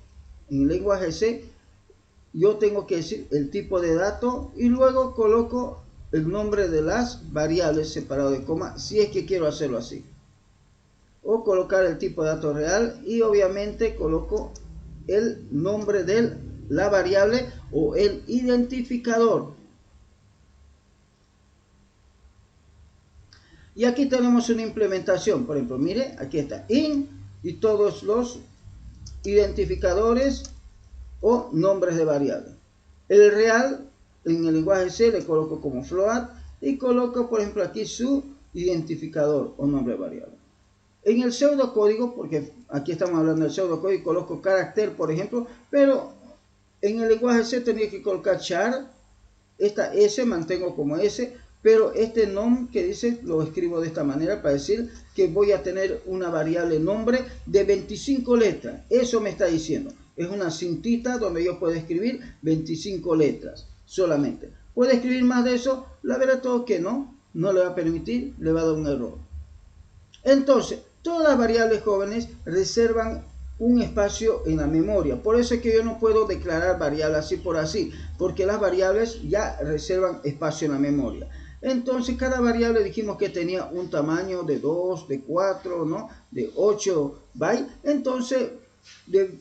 yo tengo que decir el tipo de dato y luego coloco el nombre de las variables separado de coma, si es que quiero hacerlo así. O colocar el tipo de dato real y obviamente coloco el nombre de la variable o el identificador. Y aquí tenemos una implementación. Por ejemplo, mire, aquí está in y todos los identificadores o nombres de variables. El real, en el lenguaje C, le coloco como float y coloco, por ejemplo, aquí su identificador o nombre de variable. En el pseudocódigo, porque aquí estamos hablando del pseudocódigo, coloco carácter, por ejemplo, pero en el lenguaje C tenía que colocar char, esta S mantengo como S, pero este nom que dice lo escribo de esta manera para decir que voy a tener una variable nombre de 25 letras. Eso me está diciendo. Es una cintita donde yo puedo escribir 25 letras solamente. ¿Puede escribir más de eso? La verdad todo que no le va a permitir, le va a dar un error. Entonces, Todas las variables, jóvenes, reservan un espacio en la memoria. Por eso es que yo no puedo declarar variables así por así, porque las variables ya reservan espacio en la memoria. Entonces cada variable dijimos que tenía un tamaño de 2, de 4, ¿no? De 8 bytes. Entonces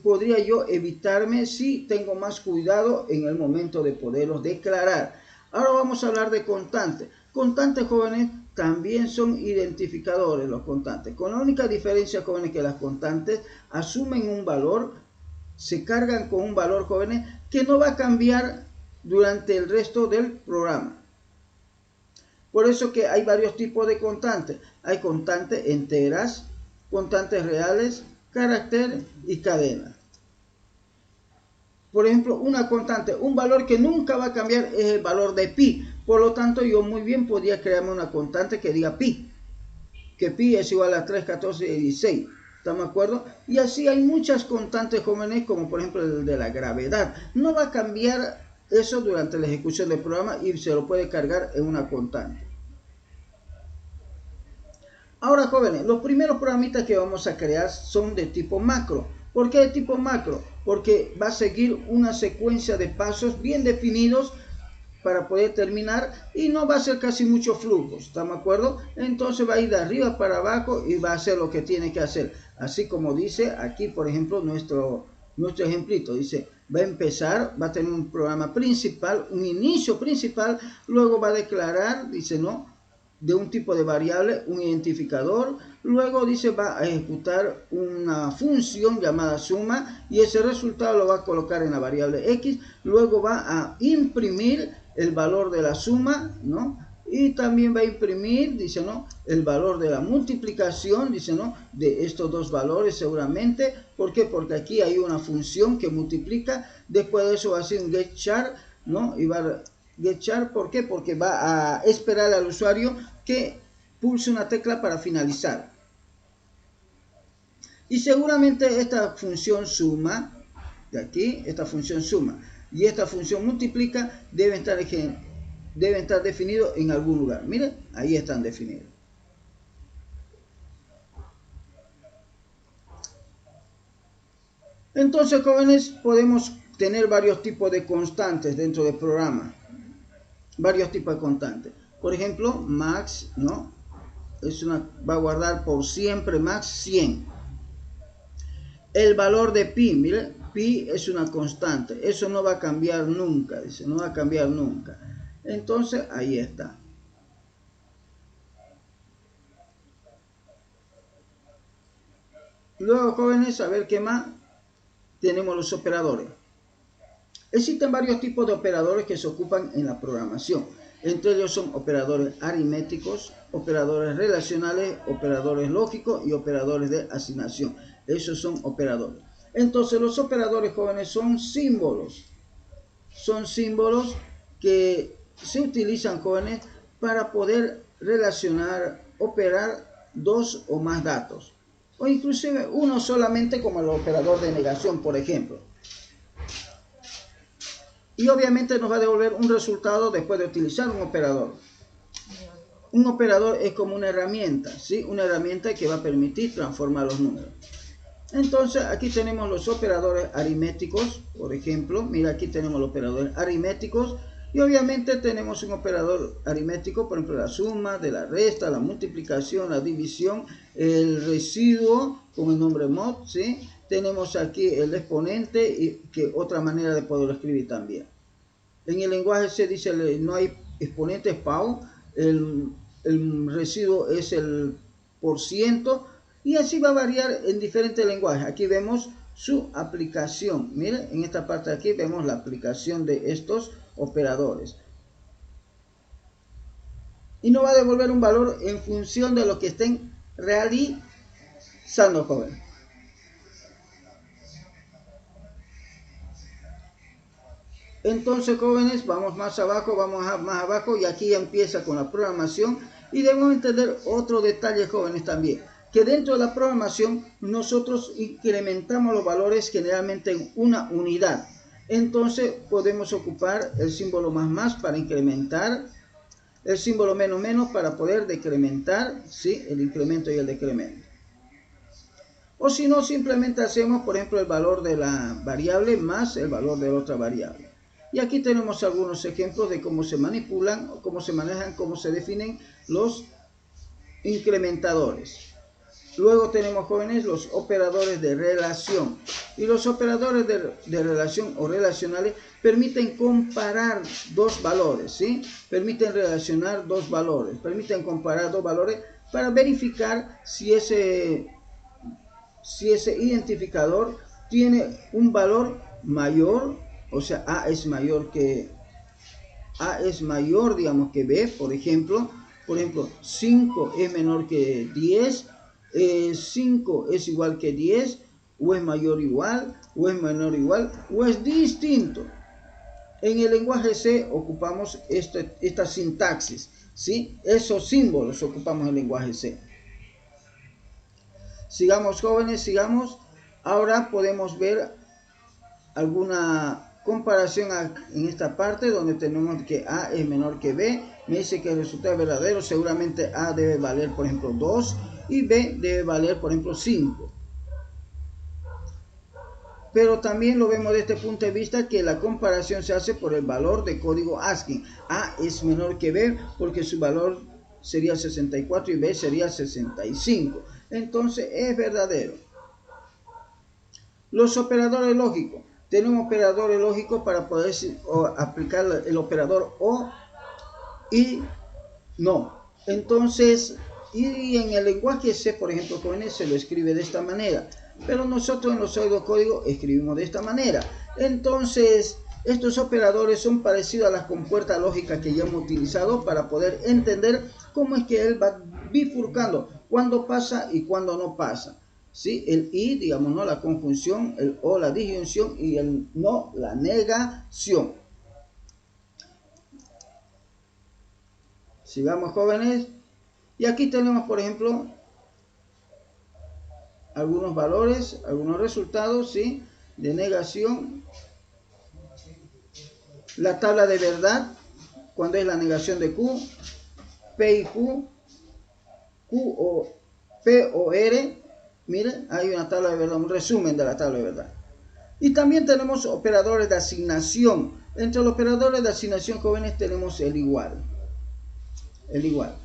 podría yo evitarme si tengo más cuidado en el momento de poderlos declarar. Ahora vamos a hablar de constantes. Constantes, jóvenes, también son identificadores los constantes. Con la única diferencia, jóvenes, que las constantes asumen un valor, se cargan con un valor, jóvenes, que no va a cambiar durante el resto del programa. Por eso que hay varios tipos de constantes. Hay constantes enteras, constantes reales, carácter y cadena. Por ejemplo, una constante, un valor que nunca va a cambiar es el valor de pi. Por lo tanto, yo muy bien podría crearme una constante que diga pi. Que pi es igual a 3, 14 y 16. ¿Estamos de acuerdo? Y así hay muchas constantes, jóvenes, como por ejemplo el de la gravedad. No va a cambiar eso durante la ejecución del programa y se lo puede cargar en una constante. Ahora, jóvenes, los primeros programitas que vamos a crear son de tipo macro. ¿Por qué de tipo macro? Porque va a seguir una secuencia de pasos bien definidos para poder terminar y no va a ser casi mucho flujo, ¿estamos de acuerdo? Entonces va a ir de arriba para abajo y va a hacer lo que tiene que hacer. Así como dice aquí, por ejemplo, nuestro ejemplito, dice, va a empezar, va a tener un programa principal, un inicio principal, luego va a declarar, dice, no, de un tipo de variable, un identificador, luego dice va a ejecutar una función llamada suma y ese resultado lo va a colocar en la variable x, luego va a imprimir el valor de la suma, ¿no? Y también va a imprimir, dice, ¿no? El valor de la multiplicación, dice, ¿no? De estos dos valores seguramente. ¿Por qué? Porque aquí hay una función que multiplica, después de eso va a hacer un getChar, ¿no? Y va a getChar, ¿por qué? Porque va a esperar al usuario que pulse una tecla para finalizar. Y seguramente esta función suma, de aquí, esta función suma, y esta función multiplica, deben estar definidos en algún lugar. Miren, ahí están definidos. Entonces, jóvenes, podemos tener varios tipos de constantes dentro del programa. Varios tipos de constantes. Por ejemplo, max, ¿no? Va a guardar por siempre max 100. El valor de pi, mire, pi es una constante. Eso no va a cambiar nunca, dice, no va a cambiar nunca. Entonces, ahí está. Luego, jóvenes, a ver qué más. Tenemos los operadores. Existen varios tipos de operadores que se ocupan en la programación. Entre ellos son operadores aritméticos, operadores relacionales, operadores lógicos y operadores de asignación. Esos son operadores. Entonces los operadores, jóvenes, son símbolos. Son símbolos que se utilizan, jóvenes, para poder relacionar, operar dos o más datos. O inclusive uno solamente, como el operador de negación, por ejemplo. Y obviamente nos va a devolver un resultado después de utilizar un operador. Un operador es como una herramienta, ¿sí? Una herramienta que va a permitir transformar los números. Entonces aquí tenemos los operadores aritméticos, por ejemplo. Mira, aquí tenemos los operadores aritméticos. Y obviamente tenemos un operador aritmético, por ejemplo, la suma, de la resta, la multiplicación, la división, el residuo, con el nombre mod, ¿sí? Tenemos aquí el exponente, y que otra manera de poderlo escribir también. En el lenguaje C dice no hay exponentes PAU, el residuo es el %, y así va a variar en diferentes lenguajes. Aquí vemos su aplicación. Miren, en esta parte de aquí vemos la aplicación de estos operadores. Y nos va a devolver un valor en función de lo que estén realizando, jóvenes. Entonces, jóvenes, vamos más abajo, más abajo, y aquí empieza con la programación. Y debemos entender otro detalle, jóvenes, también, que dentro de la programación nosotros incrementamos los valores generalmente en una unidad. Entonces podemos ocupar el símbolo más para incrementar, el símbolo menos para poder decrementar, ¿sí? El incremento y el decremento. O si no, simplemente hacemos, por ejemplo, el valor de la variable más el valor de la otra variable. Y aquí tenemos algunos ejemplos de cómo se manipulan, cómo se manejan, cómo se definen los incrementadores. Luego tenemos, jóvenes, los operadores de relación. Y los operadores de relación o relacionales permiten comparar dos valores, ¿sí? Permiten relacionar dos valores, permiten comparar dos valores para verificar si ese identificador tiene un valor mayor, o sea, A es mayor, digamos, que B, por ejemplo, 5 es menor que 10, 5 es igual que 10, o es mayor igual, o es menor igual, o es distinto. En el lenguaje C ocupamos esta sintaxis, ¿sí? Esos símbolos ocupamos en el lenguaje C. Sigamos, jóvenes, sigamos. Ahora podemos ver alguna comparación en esta parte donde tenemos que A es menor que B. Me dice que el resultado es verdadero. Seguramente A debe valer, por ejemplo, 2 y B debe valer, por ejemplo, 5. Pero también lo vemos desde este punto de vista que la comparación se hace por el valor de código ASCII. A es menor que B porque su valor sería 64 y B sería 65. Entonces es verdadero. Los operadores lógicos. Tenemos operadores lógicos para poder aplicar el operador o y no. Entonces, y en el lenguaje C, por ejemplo, jóvenes, se lo escribe de esta manera. Pero nosotros en los pseudocódigos escribimos de esta manera. Entonces, estos operadores son parecidos a las compuertas lógicas que ya hemos utilizado para poder entender cómo es que él va bifurcando cuándo pasa y cuándo no pasa. ¿Sí? El y, digamos, no la conjunción, el o la disyunción y el no la negación. Sigamos, jóvenes. Y aquí tenemos, por ejemplo, algunos valores, algunos resultados, ¿sí? De negación. La tabla de verdad, cuando es la negación de Q, P y Q, P o R. Miren, hay una tabla de verdad, un resumen de la tabla de verdad. Y también tenemos operadores de asignación. Entre los operadores de asignación, jóvenes, tenemos el igual. El igual.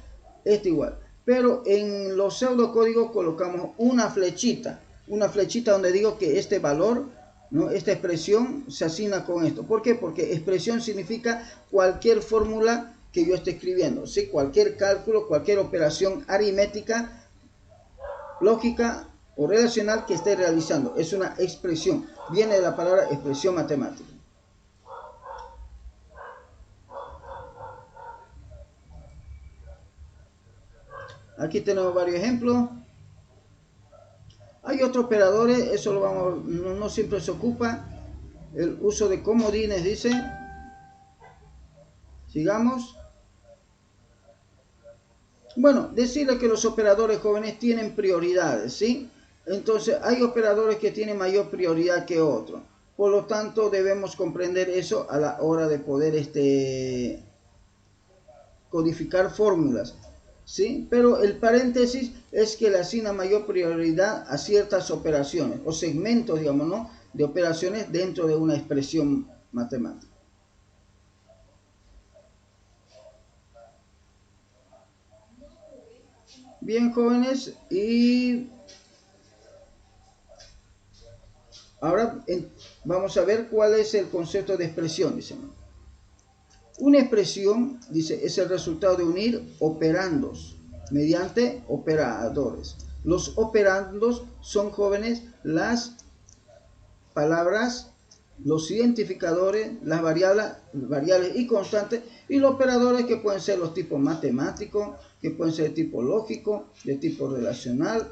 Este igual. Pero en los pseudocódigos colocamos una flechita donde digo que este valor, ¿no? Esta expresión se asigna con esto. ¿Por qué? Porque expresión significa cualquier fórmula que yo esté escribiendo, ¿sí? Cualquier cálculo, cualquier operación aritmética, lógica o relacional que esté realizando. Es una expresión. Viene de la palabra expresión matemática. Aquí tenemos varios ejemplos. Hay otros operadores, eso lo vamos, no siempre se ocupa. El uso de comodines, dice. Sigamos. Bueno, decirle que los operadores, jóvenes, tienen prioridades, ¿sí? Entonces, hay operadores que tienen mayor prioridad que otros. Por lo tanto, debemos comprender eso a la hora de poder codificar fórmulas, ¿sí? Pero el paréntesis es que le asigna mayor prioridad a ciertas operaciones o segmentos, digamos, ¿no? De operaciones dentro de una expresión matemática. Bien, jóvenes, y ahora vamos a ver cuál es el concepto de expresión, dice. Una expresión, dice, es el resultado de unir operandos mediante operadores. Los operandos son, jóvenes, las palabras, los identificadores, las variables y constantes, y los operadores que pueden ser los tipos matemáticos, que pueden ser de tipo lógico, de tipo relacional,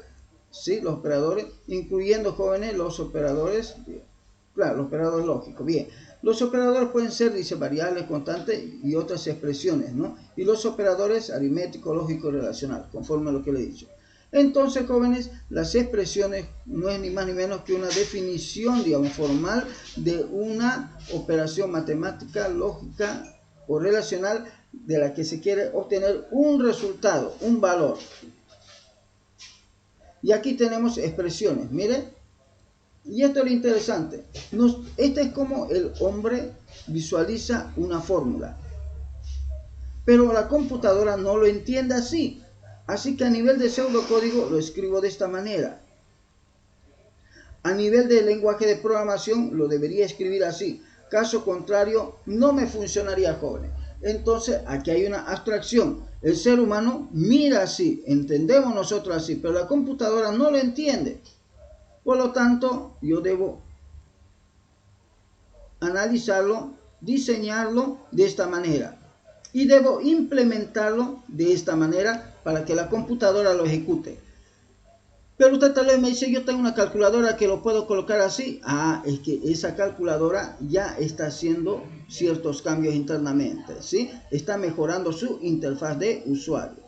¿sí? Los operadores, incluyendo, jóvenes, los operadores, claro, los operadores lógicos. Bien, los operadores pueden ser, dice, variables, constantes y otras expresiones, ¿no? Y los operadores aritmético, lógico y relacional, conforme a lo que le he dicho. Entonces, jóvenes, las expresiones no es ni más ni menos que una definición, digamos, formal de una operación matemática, lógica o relacional de la que se quiere obtener un resultado, un valor. Y aquí tenemos expresiones, mire. Y esto es lo interesante. Este es como el hombre visualiza una fórmula. Pero la computadora no lo entiende así. Así que a nivel de pseudocódigo lo escribo de esta manera. A nivel de lenguaje de programación lo debería escribir así. Caso contrario, no me funcionaría, jóvenes. Entonces, aquí hay una abstracción. El ser humano mira así, entendemos nosotros así, pero la computadora no lo entiende. Por lo tanto, yo debo analizarlo, diseñarlo de esta manera. Y debo implementarlo de esta manera para que la computadora lo ejecute. Pero usted tal vez me dice, yo tengo una calculadora que lo puedo colocar así. Ah, es que esa calculadora ya está haciendo ciertos cambios internamente, ¿sí? Está mejorando su interfaz de usuario.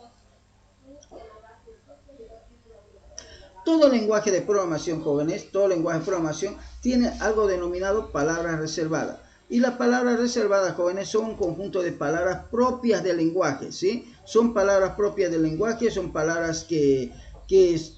Todo lenguaje de programación, jóvenes, todo lenguaje de programación tiene algo denominado palabras reservadas. Y las palabras reservadas, jóvenes, son un conjunto de palabras propias del lenguaje, ¿sí? Son palabras propias del lenguaje, son palabras que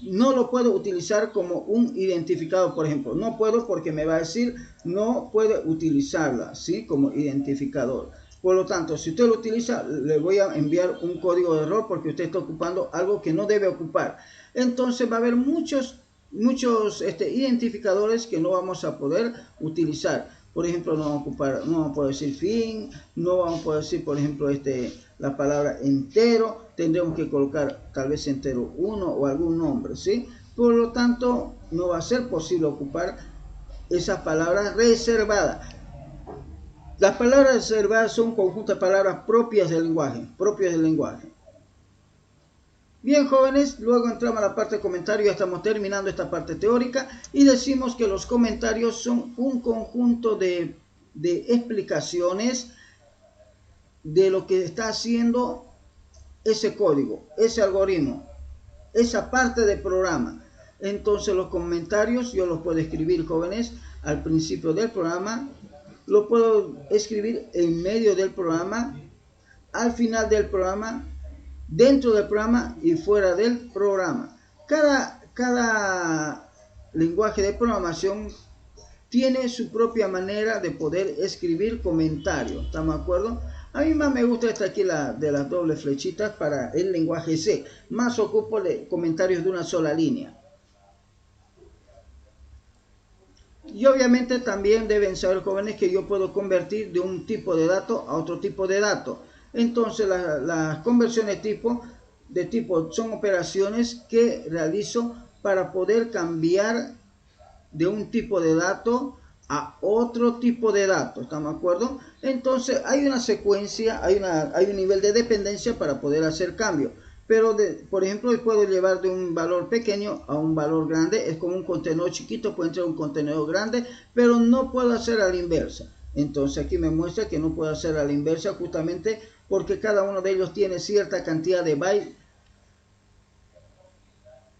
no lo puedo utilizar como un identificador, por ejemplo. No puedo porque me va a decir, no puede utilizarla, ¿sí? Como identificador. Por lo tanto, si usted lo utiliza, le voy a enviar un código de error porque usted está ocupando algo que no debe ocupar. Entonces va a haber muchos identificadores que no vamos a poder utilizar. Por ejemplo, no vamos a poder decir fin, no vamos a poder decir, por ejemplo, la palabra entero. Tendremos que colocar tal vez entero 1 o algún nombre, ¿sí? Por lo tanto, no va a ser posible ocupar esas palabras reservadas. Las palabras reservadas son un conjunto de palabras propias del lenguaje. Bien, jóvenes, luego entramos a la parte de comentarios, ya estamos terminando esta parte teórica y decimos que los comentarios son un conjunto de explicaciones de lo que está haciendo ese código, ese algoritmo, esa parte del programa. Entonces los comentarios yo los puedo escribir, jóvenes, al principio del programa, lo puedo escribir en medio del programa, al final del programa, dentro del programa y fuera del programa. Cada lenguaje de programación tiene su propia manera de poder escribir comentarios. ¿Estamos de acuerdo? A mí más me gusta esta aquí de las dobles flechitas para el lenguaje C. Más ocupo de comentarios de una sola línea. Y obviamente también deben saber, jóvenes, que yo puedo convertir de un tipo de dato a otro tipo de dato. Entonces las conversiones de tipo son operaciones que realizo para poder cambiar de un tipo de dato a otro tipo de dato. ¿Estamos de acuerdo? Entonces hay una secuencia, hay un nivel de dependencia para poder hacer cambio. Pero, por ejemplo, puedo llevar de un valor pequeño a un valor grande. Es como un contenedor chiquito, puede entrar un contenedor grande, pero no puedo hacer a la inversa. Entonces aquí me muestra que no puedo hacer a la inversa justamente porque cada uno de ellos tiene cierta cantidad de bytes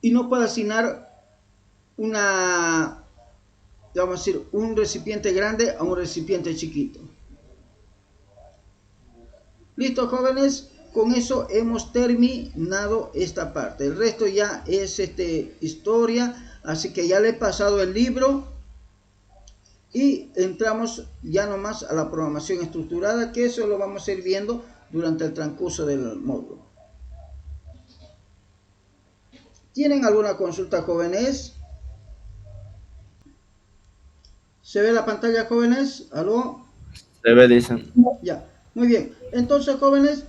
y no puedo asignar vamos a decir, un recipiente grande a un recipiente chiquito. Listo, jóvenes, con eso hemos terminado esta parte. El resto ya es historia, así que ya le he pasado el libro y entramos ya nomás a la programación estructurada, que eso lo vamos a ir viendo durante el transcurso del módulo. ¿Tienen alguna consulta, jóvenes? ¿Se ve la pantalla, jóvenes? ¿Aló? Se ve, dicen. Ya, muy bien. Entonces, jóvenes,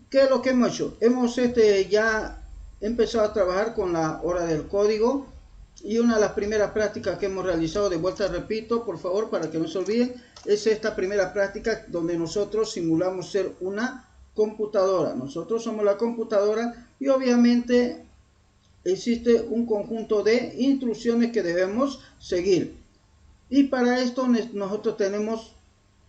¿qué es lo que hemos hecho? Hemos ya empezado a trabajar con la hora del código y una de las primeras prácticas que hemos realizado, de vuelta repito, por favor, para que no se olviden, es esta primera práctica donde nosotros simulamos ser una computadora. Nosotros somos la computadora y obviamente existe un conjunto de instrucciones que debemos seguir. Y para esto nosotros tenemos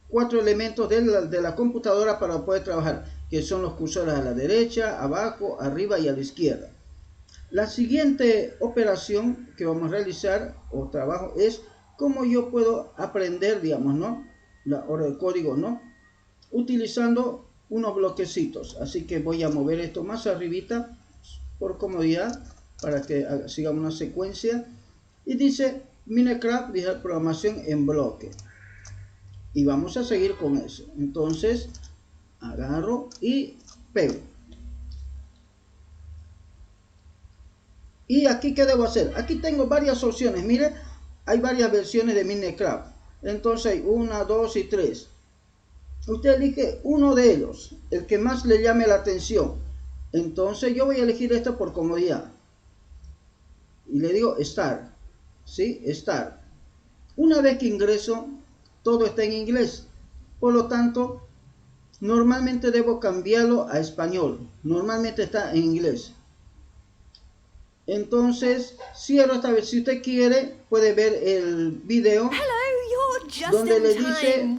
4 elementos de la computadora para poder trabajar, que son los cursores a la derecha, abajo, arriba y a la izquierda. La siguiente operación que vamos a realizar o trabajo es cómo yo puedo aprender, digamos, ¿no? La hora del código, ¿no? Utilizando unos bloquecitos. Así que voy a mover esto más arribita por comodidad. para que sigamos una secuencia. Y dice Minecraft, dice programación en bloque. Y vamos a seguir con eso. Entonces, agarro y pego. Y aquí, ¿qué debo hacer? Aquí tengo varias opciones. Mire, hay varias versiones de Minecraft. Entonces hay 1, 2 y 3. Usted elige uno de ellos, el que más le llame la atención. Entonces yo voy a elegir esto por comodidad. Y le digo Start. ¿Sí? Start. Una vez que ingreso, todo está en inglés. Por lo tanto, normalmente debo cambiarlo a español. Normalmente está en inglés. Entonces, cierro esta vez. Si usted quiere, puede ver el video donde le dice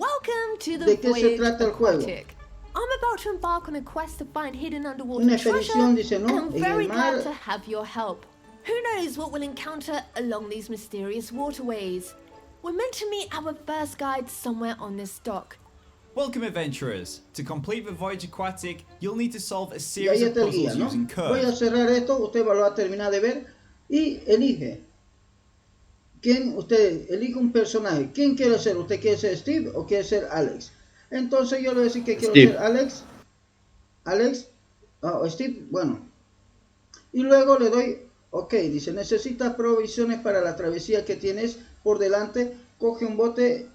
de qué se trata el juego. I'm about to embark on a quest to find hidden underwater Una expedición, dice, treasure, ¿no? and I'm very glad to have your help. Who knows what we'll encounter along these mysterious waterways? We're meant to meet our first guide somewhere on this dock. Welcome, adventurers. To complete the Voyage Aquatic, you'll need to solve a Y series ahí of está el puzzles guía, ¿no? using Voy a curves. cerrar esto, usted lo va a terminar de ver y elige. ¿Quién? Usted elige un personaje. ¿Quién quiere ser? ¿Usted quiere ser Steve o quiere ser Alex? Entonces yo le voy a decir que quiero ser Alex. Alex, Steve, bueno. Y luego le doy, ok, dice, necesitas provisiones para la travesía que tienes por delante. Coge un bote,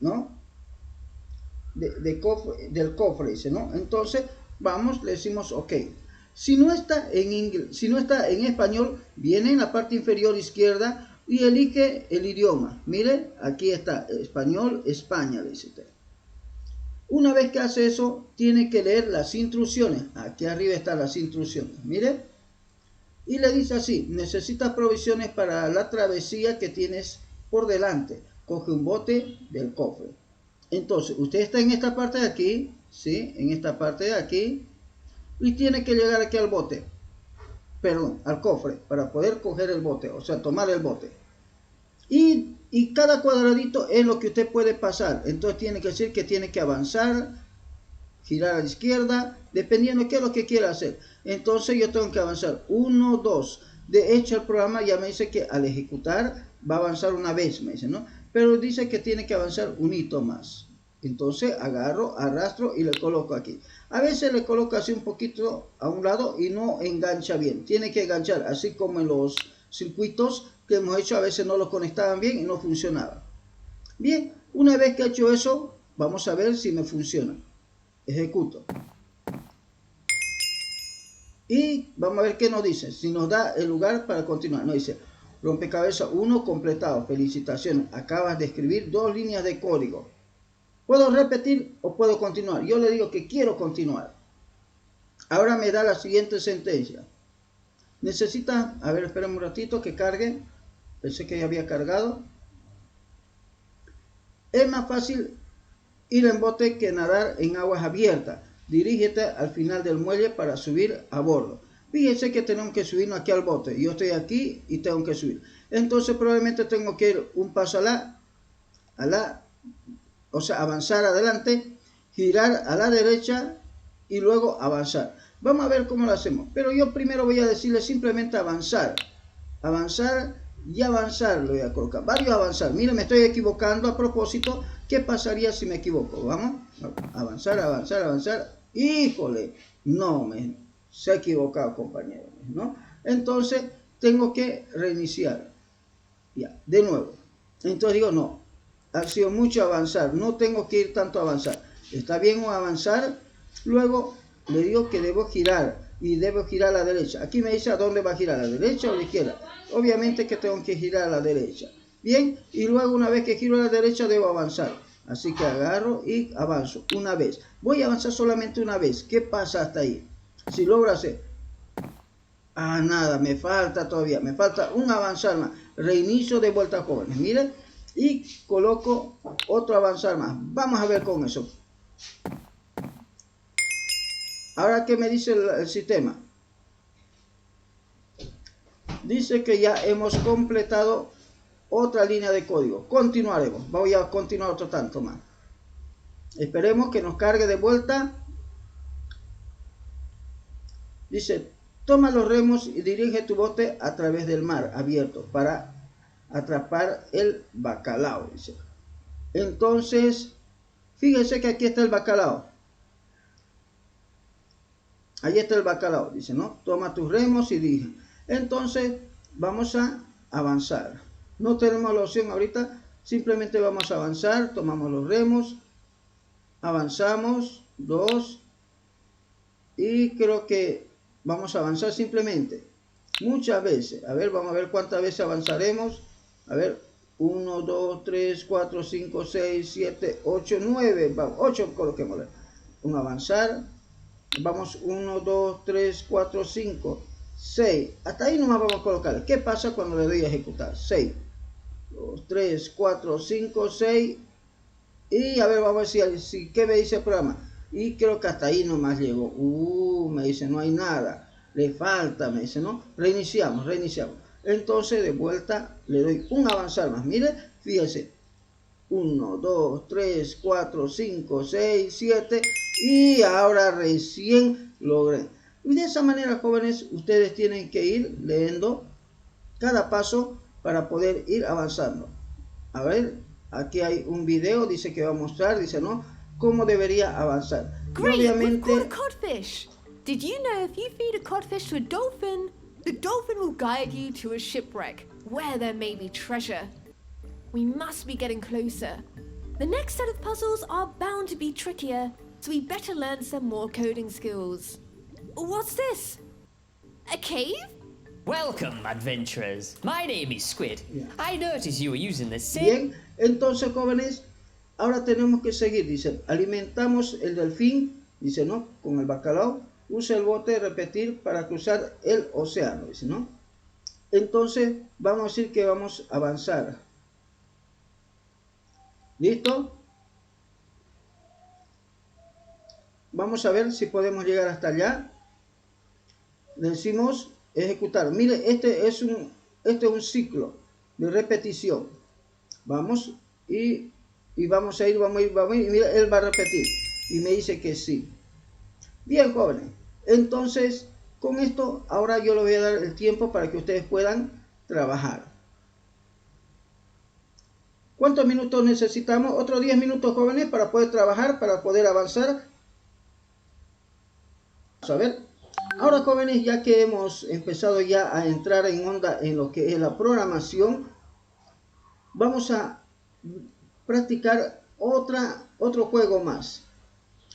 ¿no? Del cofre, dice, ¿no? Entonces, vamos, le decimos, ok. Si no está en inglés, si no está en español, viene en la parte inferior izquierda y elige el idioma. Mire, aquí está, español, España, le dice usted. Una vez que hace eso, tiene que leer las instrucciones. Aquí arriba están las instrucciones. Mire. Y le dice así, necesitas provisiones para la travesía que tienes por delante. Coge un bote del cofre. Entonces, usted está en esta parte de aquí, ¿sí? En esta parte de aquí. Y tiene que llegar aquí al bote. Perdón, al cofre, para poder coger el bote, o sea, tomar el bote. Y cada cuadradito es lo que usted puede pasar. Entonces tiene que decir que tiene que avanzar, girar a la izquierda, dependiendo de qué es lo que quiera hacer. Entonces yo tengo que avanzar 1, 2. De hecho el programa ya me dice que al ejecutar va a avanzar una vez, me dice, ¿no? Pero dice que tiene que avanzar un hito más. Entonces agarro, arrastro y le coloco aquí. A veces le coloco así un poquito a un lado y no engancha bien. Tiene que enganchar, así como en los circuitos que hemos hecho, a veces no los conectaban bien y no funcionaba. Bien, una vez que he hecho eso, vamos a ver si me funciona. Ejecuto. Y vamos a ver qué nos dice. Si nos da el lugar para continuar. Nos dice, rompecabezas 1 completado. Felicitaciones. Acabas de escribir 2 líneas de código. ¿Puedo repetir o puedo continuar? Yo le digo que quiero continuar. Ahora me da la siguiente sentencia. Necesita, a ver, espérame un ratito que cargue. Pensé que ya había cargado. Es más fácil ir en bote que nadar en aguas abiertas. Dirígete al final del muelle para subir a bordo. Fíjense que tenemos que subirnos aquí al bote. Yo estoy aquí y tengo que subir. Entonces probablemente tengo que ir un paso o sea, avanzar adelante, girar a la derecha y luego avanzar. Vamos a ver cómo lo hacemos. Pero yo primero voy a decirle simplemente avanzar. Avanzar y avanzar. Le voy a colocar varios avanzar. Miren, me estoy equivocando a propósito. ¿Qué pasaría si me equivoco? Vamos. Avanzar, avanzar, avanzar. Híjole. No, se ha equivocado, compañero, ¿no? Entonces, tengo que reiniciar. Ya, de nuevo. Entonces digo, no. Ha sido mucho avanzar. No tengo que ir tanto a avanzar. Está bien avanzar. Luego le digo que debo girar. Y debo girar a la derecha. Aquí me dice a dónde va a girar, a la derecha o a la izquierda. Obviamente que tengo que girar a la derecha. Bien, y luego una vez que giro a la derecha debo avanzar. Así que agarro y avanzo una vez. Voy a avanzar solamente una vez. ¿Qué pasa hasta ahí? Si logro hacer... nada, me falta todavía. Me falta un avanzar más. Reinicio de vuelta, jóvenes. Miren. Y coloco otro avanzar más. Vamos a ver con eso. Ahora, ¿qué me dice el sistema? Dice que ya hemos completado otra línea de código. Continuaremos. Voy a continuar otro tanto más. Esperemos que nos cargue de vuelta. Dice, toma los remos y dirige tu bote a través del mar abierto para atrapar el bacalao, dice. Entonces, fíjense que aquí está el bacalao. Ahí está el bacalao, dice, ¿no? Toma tus remos y dirige. Entonces, vamos a avanzar. No tenemos la opción ahorita, simplemente vamos a avanzar, tomamos los remos, avanzamos, 2, y creo que vamos a avanzar simplemente. Muchas veces, a ver, vamos a ver cuántas veces avanzaremos. A ver, 1, 2, 3, 4, 5, 6, 7, 8, 9, vamos, 8 coloquémosle. Un avanzar, vamos 1, 2, 3, 4, 5, 6, hasta ahí nomás vamos a colocar. ¿Qué pasa cuando le doy a ejecutar? 6, 2, 3, 4, 5, 6, y a ver, vamos a ver si ¿qué me dice el programa? Y creo que hasta ahí nomás llegó. Me dice, no hay nada, le falta, me dice, ¿no? Reiniciamos. Entonces, de vuelta, le doy un avanzar más. Mire, fíjense. 1, 2, 3, 4, 5, 6, 7. Y ahora recién logré. Y de esa manera, jóvenes, ustedes tienen que ir leyendo cada paso para poder ir avanzando. A ver, aquí hay un video, dice que va a mostrar, dice, ¿no? Cómo debería avanzar. Great, y obviamente, we've caught a codfish. Did you know if you feed a codfish to a dolphin, the dolphin will guide you to a shipwreck where there may be treasure? We must be getting closer. The next set of puzzles are bound to be trickier, so we better learn some more coding skills. What's this? A cave? Welcome, adventurers. My name is Squid. Yeah. I noticed you were using the same... bien, entonces, jóvenes, ahora tenemos que seguir, dice, alimentamos el delfín, dice, ¿no? Con el bacalao, usa el bote, repetir para cruzar el océano, dice, ¿no? Entonces, vamos a decir que vamos a avanzar. ¿Listo? Vamos a ver si podemos llegar hasta allá. Le decimos ejecutar. Mire, este es un ciclo de repetición. Vamos y vamos a ir, y mira, él va a repetir. Y me dice que sí. Bien, jóvenes. Entonces, con esto, ahora yo le voy a dar el tiempo para que ustedes puedan trabajar. ¿Cuántos minutos necesitamos? Otros 10 minutos, jóvenes, para poder trabajar, para poder avanzar. Vamos a ver. Ahora, jóvenes, ya que hemos empezado ya a entrar en onda en lo que es la programación, vamos a practicar otro juego más.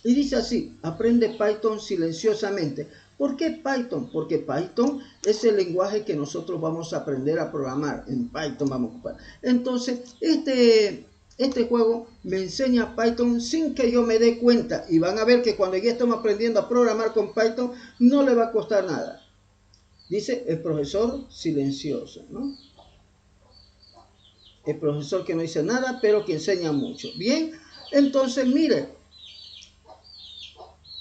Y dice así, aprende Python silenciosamente. ¿Por qué Python? Porque Python es el lenguaje que nosotros vamos a aprender a programar. En Python vamos a ocupar. Entonces, este juego me enseña Python sin que yo me dé cuenta. Y van a ver que cuando ya estamos aprendiendo a programar con Python, no le va a costar nada. Dice el profesor silencioso, ¿no? El profesor que no dice nada, pero que enseña mucho. Bien, entonces mire,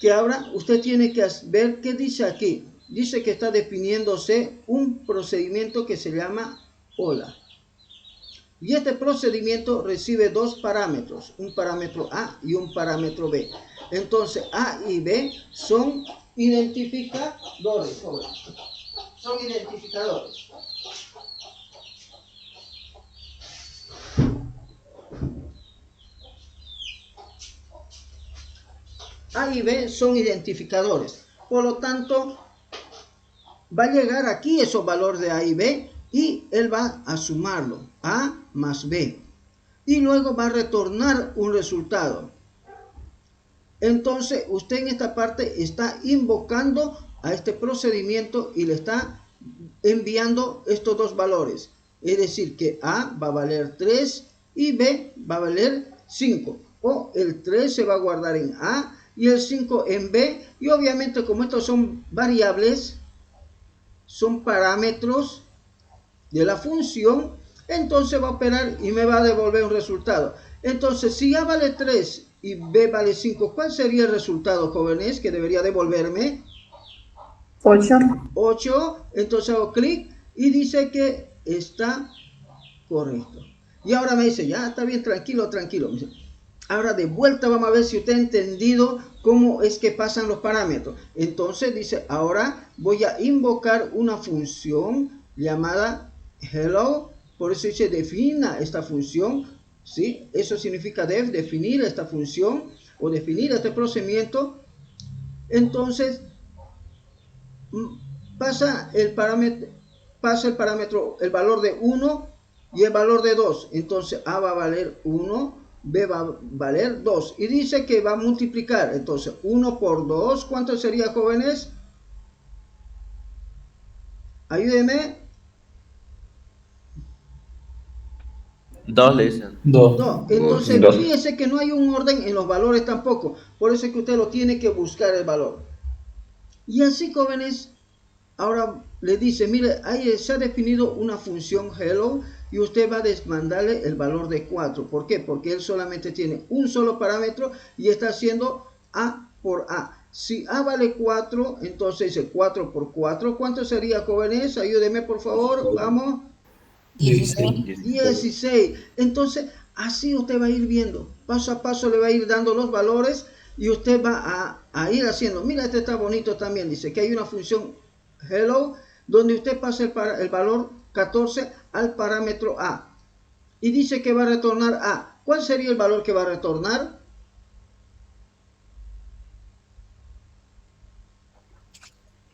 que ahora usted tiene que ver qué dice aquí. Dice que está definiéndose un procedimiento que se llama hola. Y este procedimiento recibe dos parámetros, un parámetro A y un parámetro B. Entonces A y B son identificadores. Son identificadores. A y B son identificadores. Por lo tanto, va a llegar aquí esos valores de A y B y él va a sumarlo. A más B. Y luego va a retornar un resultado. Entonces, usted en esta parte está invocando a este procedimiento y le está enviando estos dos valores. Es decir, que A va a valer 3 y B va a valer 5. O el 3 se va a guardar en A y el 5 en B, y obviamente como estos son variables, son parámetros de la función, entonces va a operar y me va a devolver un resultado. Entonces, si A vale 3 y B vale 5, ¿cuál sería el resultado, jóvenes, que debería devolverme? 8. 8, entonces hago clic y dice que está correcto. Y ahora me dice, ya está bien, tranquilo. Ahora de vuelta vamos a ver si usted ha entendido cómo es que pasan los parámetros. Entonces dice, ahora voy a invocar una función llamada hello. Por eso dice defina esta función, ¿sí? Eso significa definir esta función o definir este procedimiento. Entonces pasa el parámetro, el valor de 1 y el valor de 2. Entonces A va a valer 1, B va a valer 2. Y dice que va a multiplicar. Entonces 1 por 2, ¿cuánto sería, jóvenes? Ayúdenme. 2 le dicen. 2. No, entonces Dos. fíjese que no hay un orden en los valores tampoco. Por eso es que usted lo tiene que buscar el valor. Y así, jóvenes, ahora le dice, mire, ahí se ha definido una función hello y usted va a mandarle el valor de 4. ¿Por qué? Porque él solamente tiene un solo parámetro y está haciendo A por A. Si A vale 4, entonces dice 4 por 4. ¿Cuánto sería, jóvenes? Ayúdeme, por favor. Vamos. 16. 16. Entonces, así usted va a ir viendo. Paso a paso le va a ir dando los valores y usted va a ir haciendo. Mira, este está bonito también. Dice que hay una función hello donde usted pasa el valor 14 al parámetro A. Y dice que va a retornar A. ¿Cuál sería el valor que va a retornar?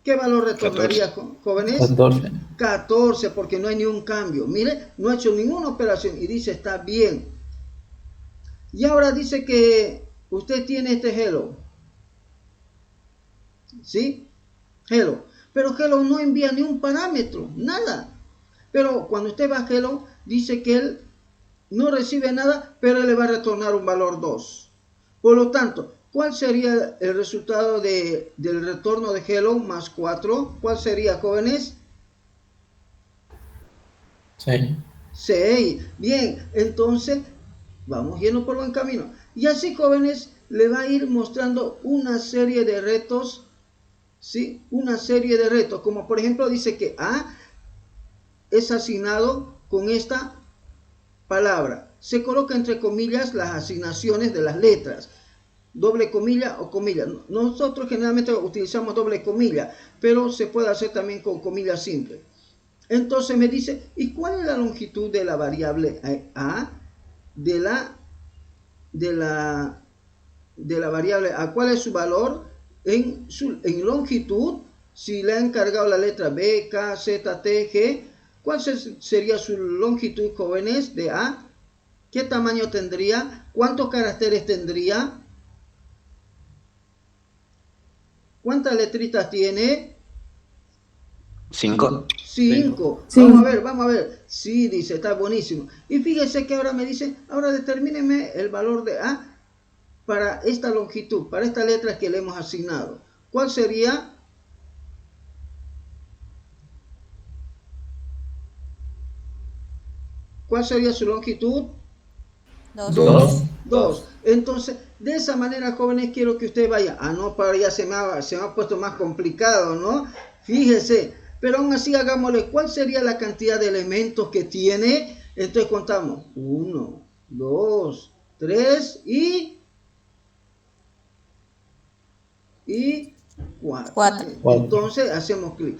¿Qué valor retornaría, jóvenes? 14. 14, porque no hay ni un cambio. Mire, no ha hecho ninguna operación y dice está bien. Y ahora dice que usted tiene este hello. ¿Sí? Hello. Pero hello no envía ni un parámetro, nada. Pero cuando usted va a hello, dice que él no recibe nada, pero le va a retornar un valor 2. Por lo tanto, ¿cuál sería el resultado del retorno de hello más 4? ¿Cuál sería, jóvenes? 6. 6. Bien, entonces vamos yendo por buen camino. Y así, jóvenes, le va a ir mostrando una serie de retos, ¿sí? Una serie de retos, como por ejemplo dice que A es asignado con esta palabra. Se coloca entre comillas las asignaciones de las letras. Doble comilla o comilla. Nosotros generalmente utilizamos doble comilla, pero se puede hacer también con comilla simple. Entonces me dice, ¿y cuál es la longitud de la variable A? De la variable A, ¿cuál es su valor? En longitud, si le han cargado la letra B, K, Z, T, G, ¿cuál sería su longitud, jóvenes, de A? ¿Qué tamaño tendría? ¿Cuántos caracteres tendría? ¿Cuántas letritas tiene? 5. 5. Sí. Vamos a ver. Sí, dice, está buenísimo. Y fíjese que ahora me dice, ahora determíneme el valor de A para esta longitud, para estas letras que le hemos asignado. ¿Cuál sería? ¿Cuál sería su longitud? 2. Entonces, de esa manera, jóvenes, quiero que usted vaya. No, para ya se me ha puesto más complicado, ¿no? Fíjese. Pero aún así, hagámosle. ¿Cuál sería la cantidad de elementos que tiene? Entonces contamos. 1, 2, 3 y 4. Entonces, hacemos clic.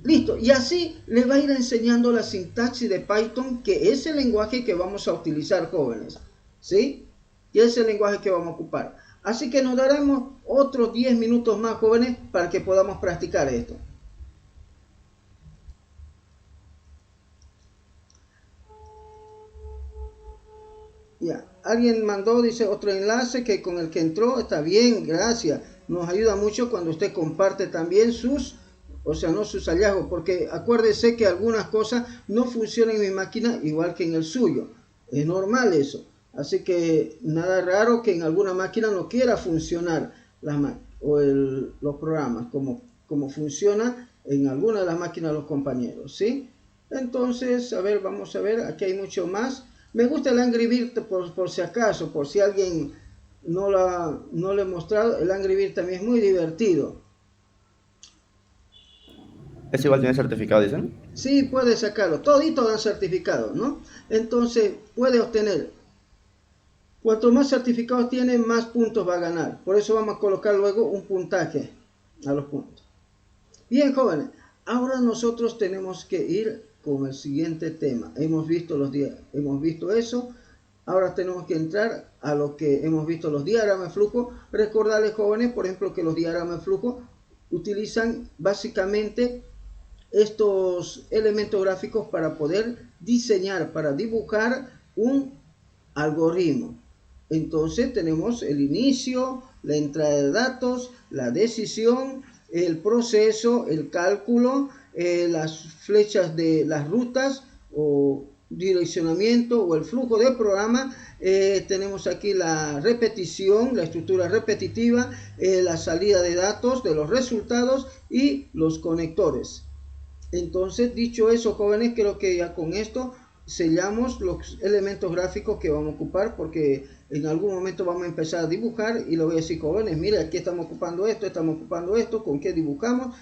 Listo, y así le va a ir enseñando la sintaxis de Python, que es el lenguaje que vamos a utilizar, jóvenes, ¿sí? Y es el lenguaje que vamos a ocupar. Así que nos daremos otros 10 minutos más, jóvenes, para que podamos practicar esto. Ya, alguien mandó, dice, otro enlace que con el que entró, está bien, gracias. Nos ayuda mucho cuando usted comparte también sus hallazgos, porque acuérdese que algunas cosas no funcionan en mi máquina igual que en el suyo. Es normal eso. Así que nada raro que en alguna máquina no quiera funcionar los programas como funciona en alguna de las máquinas de los compañeros, ¿sí? Entonces, a ver, vamos a ver, aquí hay mucho más. Me gusta el Angry Bird por si acaso, por si alguien no lo he mostrado. El Angry Bird también es muy divertido. ¿Es igual tiene certificado, dicen? Sí, puede sacarlo. Todito dan certificado, ¿no? Entonces puede obtener. Cuanto más certificados tiene, más puntos va a ganar. Por eso vamos a colocar luego un puntaje a los puntos. Bien, jóvenes, ahora nosotros tenemos que ir con el siguiente tema. Hemos visto eso. Ahora tenemos que entrar a lo que hemos visto, los diagramas de flujo. Recordarles, jóvenes, por ejemplo, que los diagramas de flujo utilizan básicamente estos elementos gráficos para poder diseñar, para dibujar un algoritmo. Entonces tenemos el inicio, la entrada de datos, la decisión, el proceso, el cálculo, las flechas de las rutas o direccionamiento o el flujo del programa. Tenemos aquí la repetición, la estructura repetitiva, la salida de datos, de los resultados y los conectores. Entonces, dicho eso, jóvenes, creo que ya con esto sellamos los elementos gráficos que vamos a ocupar, porque en algún momento vamos a empezar a dibujar y lo voy a decir, jóvenes, mira, aquí estamos ocupando esto, ¿con qué dibujamos?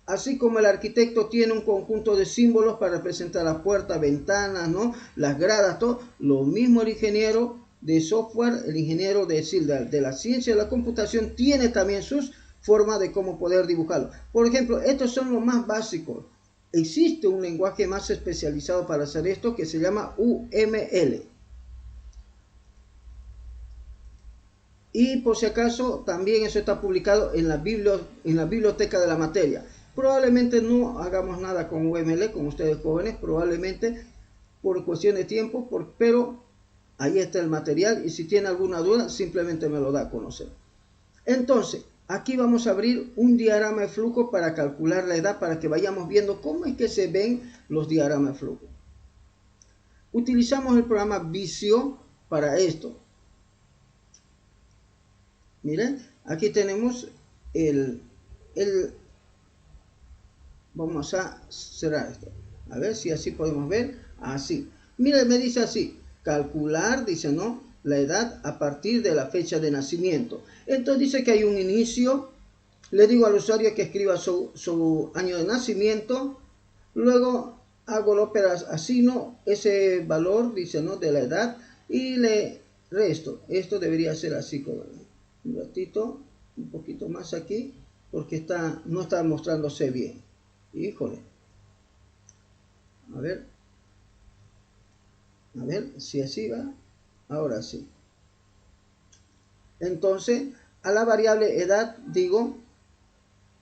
Así como el arquitecto tiene un conjunto de símbolos para representar las puertas, ventanas, ¿no? Las gradas, todo, lo mismo el ingeniero de software, el ingeniero de la ciencia de la computación tiene también sus formas de cómo poder dibujarlo. Por ejemplo, estos son los más básicos. Existe un lenguaje más especializado para hacer esto que se llama UML. Y por si acaso, también eso está publicado en la biblioteca de la materia. Probablemente no hagamos nada con UML, con ustedes jóvenes, probablemente por cuestión de tiempo, pero ahí está el material y si tiene alguna duda, simplemente me lo da a conocer. Entonces, aquí vamos a abrir un diagrama de flujo para calcular la edad, para que vayamos viendo cómo es que se ven los diagramas de flujo. Utilizamos el programa Visio para esto. Miren, aquí tenemos vamos a cerrar esto. A ver si así podemos ver. Así. Miren, me dice así. Calcular, dice, ¿no? La edad a partir de la fecha de nacimiento. Entonces dice que hay un inicio. Le digo al usuario que escriba su año de nacimiento. Luego hago la ópera, asigno ese valor, dice, ¿no? De la edad. Y le resto. Esto debería ser así como un ratito, un poquito más aquí, porque no está mostrándose bien. Híjole. A ver si así va. Ahora sí. Entonces, a la variable edad digo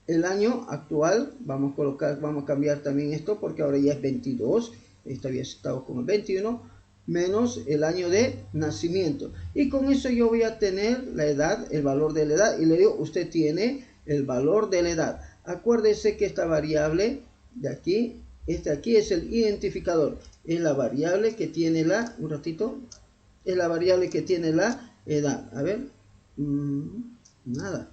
el año actual. Vamos a cambiar también esto porque ahora ya es 22. Esto había estado como 21 menos el año de nacimiento. Y con eso yo voy a tener la edad, el valor de la edad. Y le digo, usted tiene el valor de la edad. Acuérdese que esta variable de aquí, aquí es el identificador. Es la variable que tiene es la variable que tiene la edad. A ver, nada.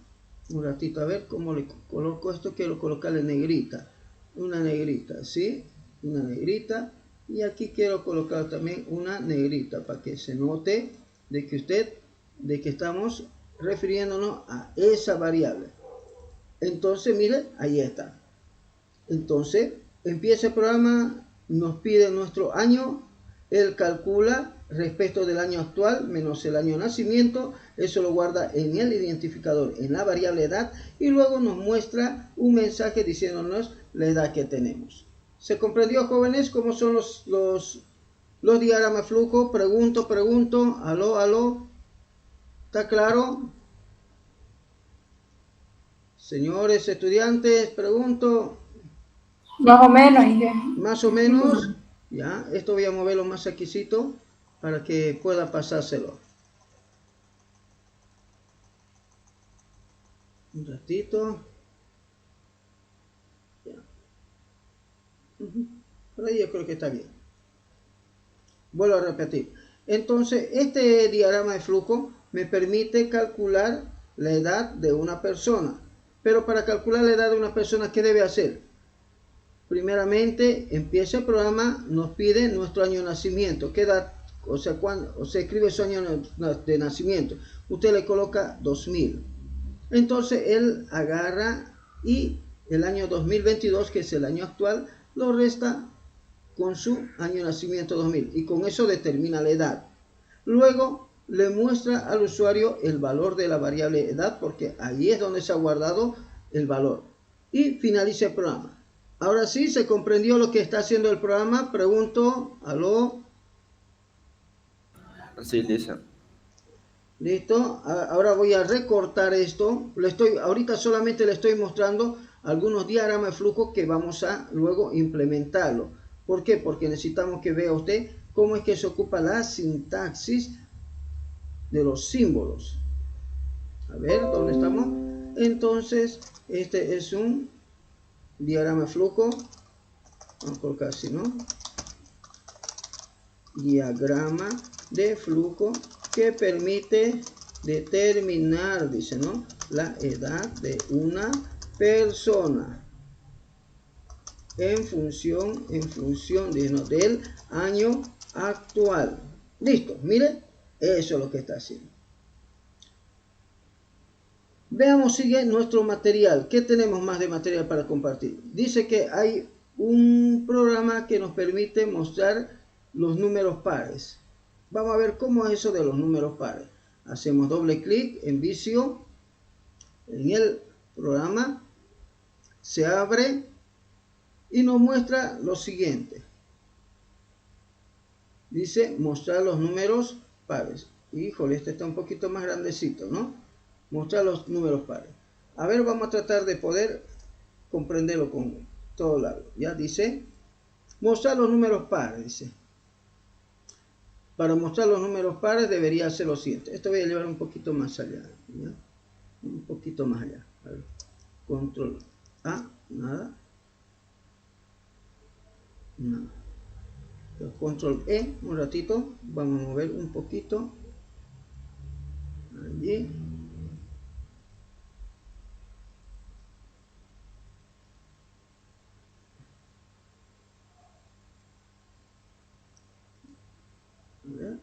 Un ratito, a ver cómo le coloco esto. Quiero colocarle negrita. Una negrita, ¿sí? Una negrita. Y aquí quiero colocar también una negrita para que se note de que estamos refiriéndonos a esa variable. Entonces, mire, ahí está. Entonces, empieza el programa, nos pide nuestro año, él calcula respecto del año actual menos el año de nacimiento, eso lo guarda en el identificador, en la variable edad, y luego nos muestra un mensaje diciéndonos la edad que tenemos. ¿Se comprendió, jóvenes, cómo son los diagramas de flujo? Pregunto, aló, ¿está claro? Señores estudiantes, pregunto. Más o menos, ¿y Más o menos, ya, esto voy a moverlo más aquícito para que pueda pasárselo. Un ratito. Ya. Por ahí yo creo que está bien. Vuelvo a repetir. Entonces, este diagrama de flujo me permite calcular la edad de una persona. Pero para calcular la edad de una persona, ¿qué debe hacer? Primeramente, empieza el programa, nos pide nuestro año de nacimiento. ¿Qué edad? O sea, escribe su año de nacimiento. Usted le coloca 2000. Entonces, él agarra y el año 2022, que es el año actual, lo resta con su año de nacimiento 2000. Y con eso determina la edad. Luego, le muestra al usuario el valor de la variable edad, porque ahí es donde se ha guardado el valor. y finalice el programa. Ahora sí, ¿se comprendió lo que está haciendo el programa? Pregunto, ¿aló? Sí, listen. ¿Listo? Ahora voy a recortar esto. Ahorita solamente le estoy mostrando algunos diagramas de flujo que vamos a luego implementarlo. ¿Por qué? Porque necesitamos que vea usted cómo es que se ocupa la sintaxis de los símbolos. A ver, ¿dónde estamos? Entonces, este es un diagrama de flujo. Vamos a colocar así, ¿no? Diagrama de flujo que permite determinar, dice, ¿no?, la edad de una persona en función del año actual. Listo, mire, eso es lo que está haciendo. Veamos, sigue nuestro material. ¿Qué tenemos más de material para compartir? Dice que hay un programa que nos permite mostrar los números pares. Vamos a ver cómo es eso de los números pares. Hacemos doble clic en Visio. En el programa se abre y nos muestra lo siguiente. Dice mostrar los números pares. Híjole, este está un poquito más grandecito, ¿no? Mostrar los números pares. A ver, vamos a tratar de poder comprenderlo con todo lado. Ya dice, mostrar los números pares, dice. Para mostrar los números pares debería hacer lo siguiente. Esto voy a llevar un poquito más allá, ¿ya? Un poquito más allá. A ver. Control A, nada. Nada. Control E, un ratito. Vamos a mover un poquito. Allí. A ver.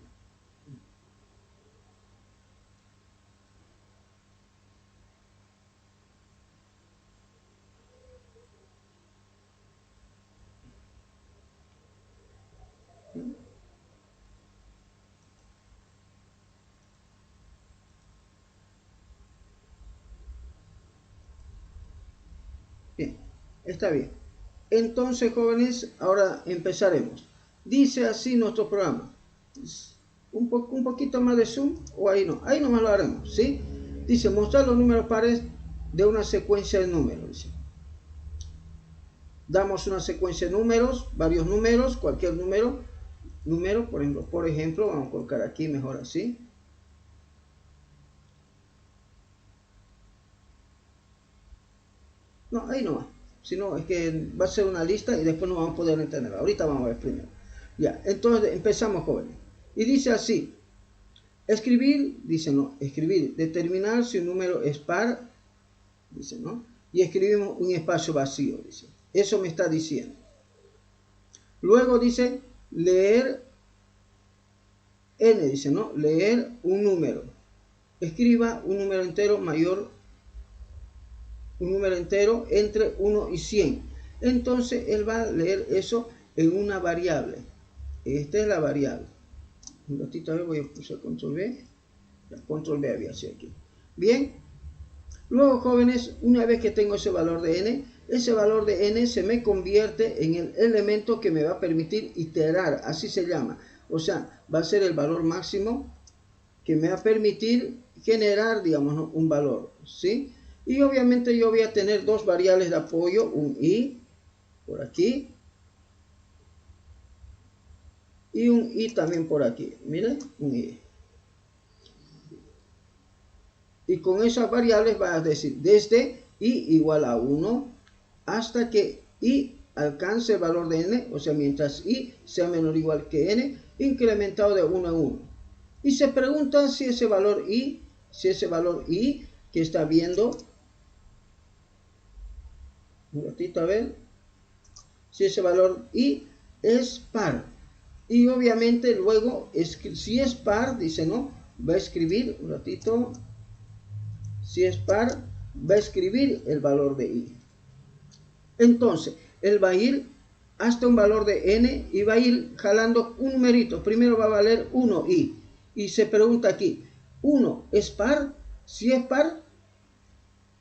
Bien, está bien. Entonces, jóvenes, ahora empezaremos. Dice así nuestro programa. Un poquito más de zoom, o ahí no. Ahí nomás lo haremos, ¿sí? Dice, mostrar los números pares de una secuencia de números. Dice. Damos una secuencia de números, varios números, cualquier número, por ejemplo, vamos a colocar aquí mejor así. No, ahí no va. Si no, es que va a ser una lista y después no vamos a poder entender. Ahorita vamos a ver primero. Ya, entonces empezamos, jóvenes. Y dice así. Escribir, dice no, escribir, determinar si un número es par, dice no. Y escribimos un espacio vacío, dice. Eso me está diciendo. Luego dice leer n, dice no, leer un número. Escriba un número entero mayor, un número entero entre 1 y 100. Entonces él va a leer eso en una variable. Esta es la variable. Un ratito, a ver, voy a pulsar control B. Ya, control B había sido aquí. Bien. Luego, jóvenes, una vez que tengo ese valor de n, ese valor de n se me convierte en el elemento que me va a permitir iterar, así se llama. O sea, va a ser el valor máximo que me va a permitir generar, digamos, un valor, ¿sí? Y obviamente yo voy a tener dos variables de apoyo, un i por aquí y un i también por aquí. Miren, un i. Y con esas variables vas a decir desde i igual a 1 hasta que i alcance el valor de n, o sea, mientras i sea menor o igual que n, incrementado de 1 en 1. Y se pregunta si ese valor i que está viendo, un ratito a ver, si ese valor i es par. Y obviamente luego, si es par, dice no, va a escribir, un ratito, si es par, va a escribir el valor de i. Entonces, él va a ir hasta un valor de n y va a ir jalando un numerito. Primero va a valer 1i. Y se pregunta aquí, ¿1 es par? Si es par,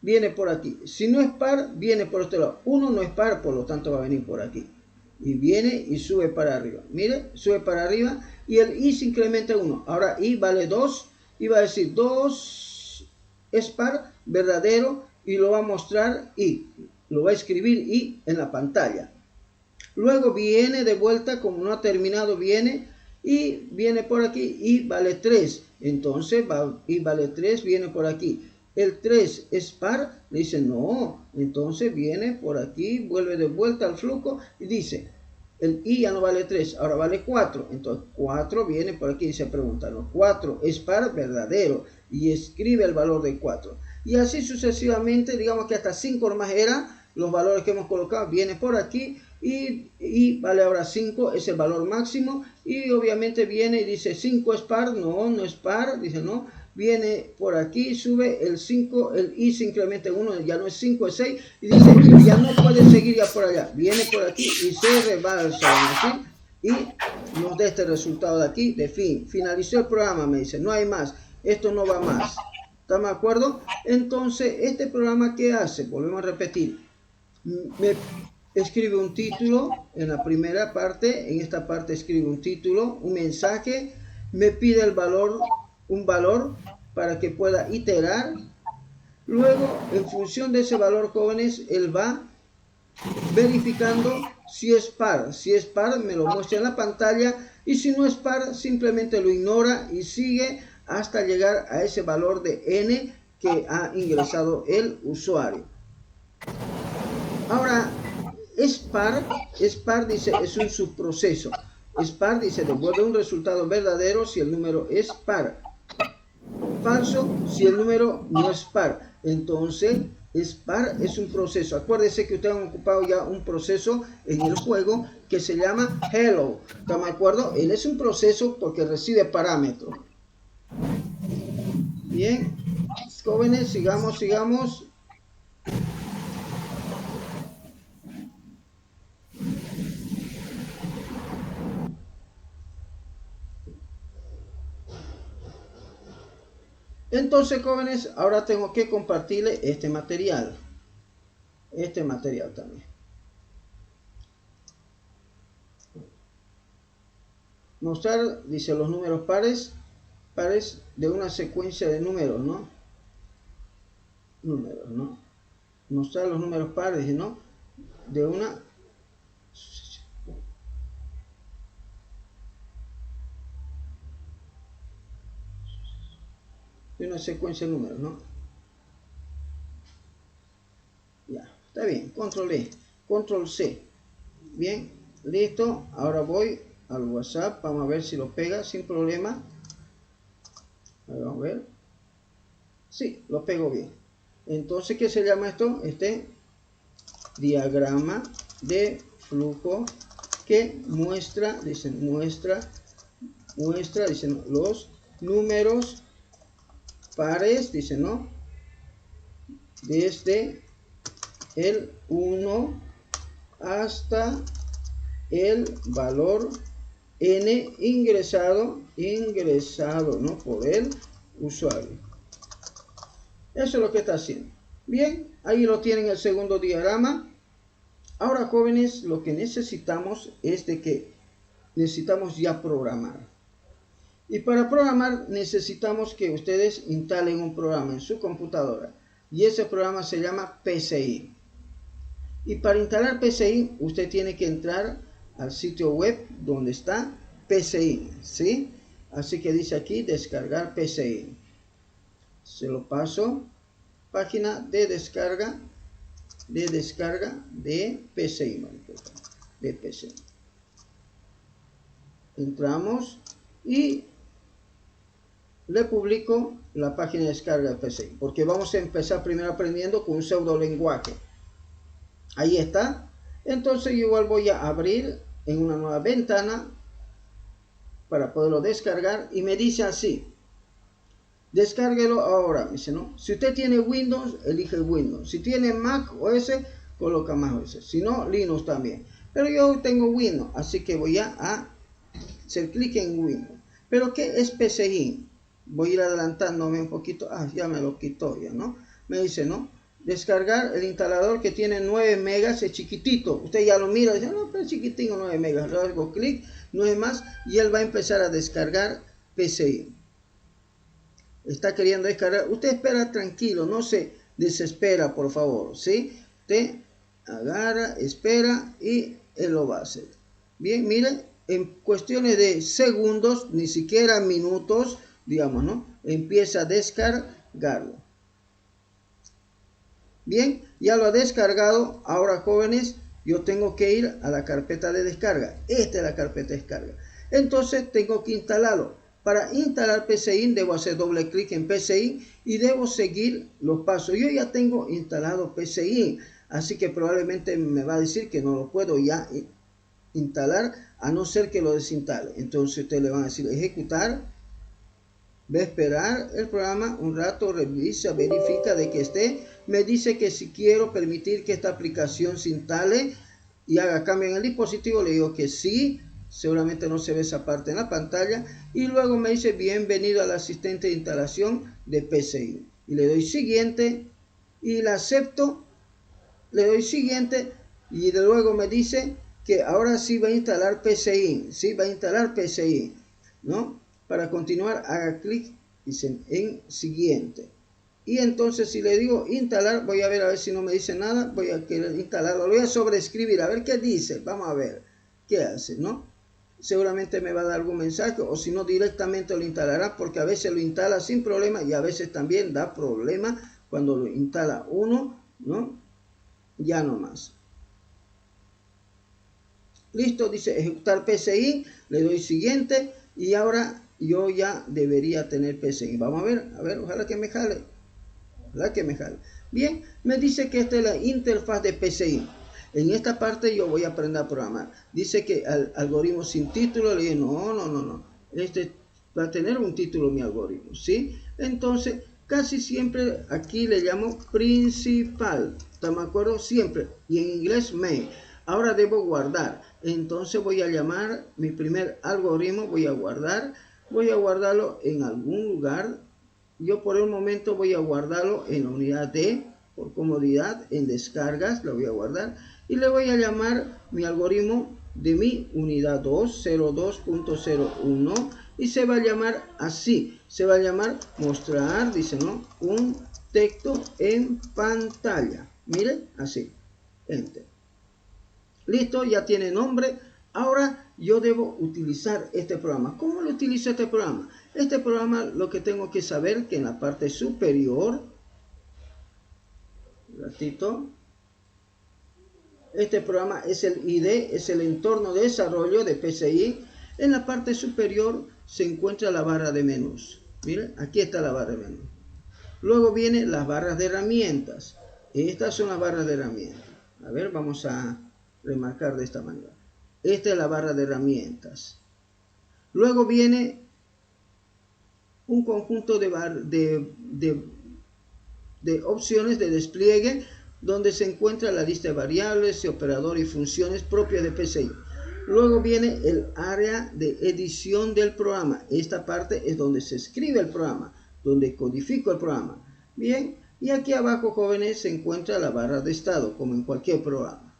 viene por aquí. Si no es par, viene por este lado. 1 no es par, por lo tanto va a venir por aquí. Y viene y sube para arriba. Mire, sube para arriba y el i se incrementa 1. Ahora i vale 2 y va a decir 2 es par, verdadero, y lo va a mostrar i. Lo va a escribir i en la pantalla. Luego viene de vuelta, como no ha terminado, viene y viene por aquí y vale 3. Entonces y vale 3, viene por aquí. El 3 es par, le dice no. Entonces viene por aquí, vuelve de vuelta al flujo y dice, el i ya no vale 3, ahora vale 4. Entonces 4 viene por aquí y se pregunta, no, 4 es par, verdadero, y escribe el valor de 4. Y así sucesivamente, digamos que hasta 5 nomás eran los valores que hemos colocado, viene por aquí y vale ahora 5, es el valor máximo, y obviamente viene y dice 5 es par, no, no es par, dice no, viene por aquí, sube el 5, el i se incrementa 1, ya no es 5, es 6, y dice ya no puede seguir ya por allá, viene por aquí y se rebalsa, ¿sí? Y nos da este resultado de aquí, de fin, finalizó el programa, me dice, no hay más, esto no va más, ¿estamos de acuerdo? Entonces, este programa, ¿qué hace? Volvemos a repetir, me escribe un título en la primera parte, en esta parte escribe un título, un mensaje, me pide el valor, un valor para que pueda iterar. Luego, en función de ese valor, jóvenes, él va verificando si es par. Si es par, me lo muestra en la pantalla, y si no es par, simplemente lo ignora y sigue hasta llegar a ese valor de n que ha ingresado el usuario. Ahora, es par, dice, es un subproceso. Es par, dice, devuelve un resultado verdadero si el número es par. Falso si el número no es par. Entonces, es par, es un proceso. Acuérdense que ustedes han ocupado ya un proceso en el juego que se llama hello. ¿Están de acuerdo? Él es un proceso porque recibe parámetros. Bien, jóvenes, sigamos. Entonces, jóvenes, ahora tengo que compartirle este material también. Mostrar, dice, los números pares de una secuencia de números, ¿no? Mostrar los números pares, ¿no? De una secuencia de números, ¿no? Ya, está bien, control E, control C. Bien, listo. Ahora voy al WhatsApp, vamos a ver si lo pega sin problema. Vamos a ver. Sí, lo pego bien. Entonces, ¿qué se llama esto? Este diagrama de flujo que muestra, dicen, dicen, los números pares, dicen, ¿no? Desde el 1 hasta el valor n ingresado, ¿no? Por el usuario. Eso es lo que está haciendo. Bien, ahí lo tienen el segundo diagrama. Ahora, jóvenes, lo que necesitamos es de que necesitamos ya programar. Y para programar necesitamos que ustedes instalen un programa en su computadora. Y ese programa se llama PCI. Y para instalar PCI, usted tiene que entrar al sitio web donde está PCI, ¿sí? Así que dice aquí, descargar PCI. Se lo paso. Página de descarga de PCI. De PCI. Entramos y le publico la página de descarga de PCI, porque vamos a empezar primero aprendiendo con un pseudo lenguaje. Ahí está. Entonces yo igual voy a abrir en una nueva ventana para poderlo descargar, y me dice así: descárguelo ahora. Me dice, ¿no? Si usted tiene Windows, elige Windows. Si tiene Mac OS, coloca Mac OS. Si no, Linux también. Pero yo tengo Windows, así que voy a hacer clic en Windows. Pero ¿qué es PCI? Voy a ir adelantándome un poquito. Ah, ya me lo quitó ya, ¿no? Me dice, ¿no? descargar el instalador que tiene 9 megas, es chiquitito. Usted ya lo mira y dice, no, pero es chiquitito, 9 megas. Le hago clic, no es más, y él va a empezar a descargar PCI. Está queriendo descargar. Usted espera tranquilo, no se desespera, por favor, ¿sí? Usted agarra, espera y él lo va a hacer. Bien, miren, en cuestiones de segundos, ni siquiera minutos, digamos, ¿no? Empieza a descargarlo. Bien, ya lo ha descargado. Ahora, jóvenes, yo tengo que ir a la carpeta de descarga. Esta es la carpeta de descarga. Entonces, tengo que instalarlo. Para instalar PCI, debo hacer doble clic en PCI y debo seguir los pasos. Yo ya tengo instalado PCI, así que probablemente me va a decir que no lo puedo ya instalar, a no ser que lo desinstale. Entonces, ustedes le van a decir ejecutar. Va a esperar el programa un rato, revisa, verifica de que esté. Me dice que si quiero permitir que esta aplicación se instale y haga cambio en el dispositivo, le digo que sí. Seguramente no se ve esa parte en la pantalla. Y luego me dice bienvenido al asistente de instalación de PCI. Y le doy siguiente y la acepto. Le doy siguiente y de luego me dice que ahora sí va a instalar PCI. Sí, va a instalar PCI, ¿no? Para continuar, haga clic en siguiente. Y entonces si le digo instalar, voy a ver si no me dice nada. Voy a querer instalarlo. Lo voy a sobreescribir, a ver qué dice. Vamos a ver qué hace, ¿no? Seguramente me va a dar algún mensaje, o si no directamente lo instalará, porque a veces lo instala sin problema y a veces también da problema cuando lo instala uno, ¿no? Ya no más. Listo, dice ejecutar PCI, le doy siguiente y ahora yo ya debería tener PCI. Vamos a ver, ojalá que me jale. Ojalá que me jale. Bien, me dice que esta es la interfaz de PCI. En esta parte yo voy a aprender a programar. Dice que al algoritmo sin título, le digo, no. Este va a tener un título mi algoritmo, ¿sí? Entonces, casi siempre aquí le llamo principal. ¿Estamos de acuerdo? Siempre. Y en inglés, main. Ahora debo guardar. Entonces voy a llamar mi primer algoritmo, voy a guardarlo en algún lugar. Yo por el momento voy a guardarlo en la unidad D, por comodidad, en descargas, lo voy a guardar. Y le voy a llamar mi algoritmo de mi unidad 2, 02.01, y se va a llamar así. Se va a llamar mostrar, dice, ¿no? Un texto en pantalla. Miren, así. Enter. Listo, ya tiene nombre. Ahora yo debo utilizar este programa. ¿Cómo lo utilizo este programa? Este programa lo que tengo que saber que en la parte superior, un ratito, este programa es el ID, es el entorno de desarrollo de PCI. En la parte superior se encuentra la barra de menús. Miren, aquí está la barra de menús. Luego vienen las barras de herramientas. Estas son las barras de herramientas. A ver, vamos a remarcar de esta manera. Esta es la barra de herramientas. Luego viene un conjunto de opciones de despliegue donde se encuentra la lista de variables, operadores y funciones propias de PCI. Luego viene el área de edición del programa. Esta parte es donde se escribe el programa, donde codifico el programa. Bien, y aquí abajo, jóvenes, se encuentra la barra de estado, como en cualquier programa.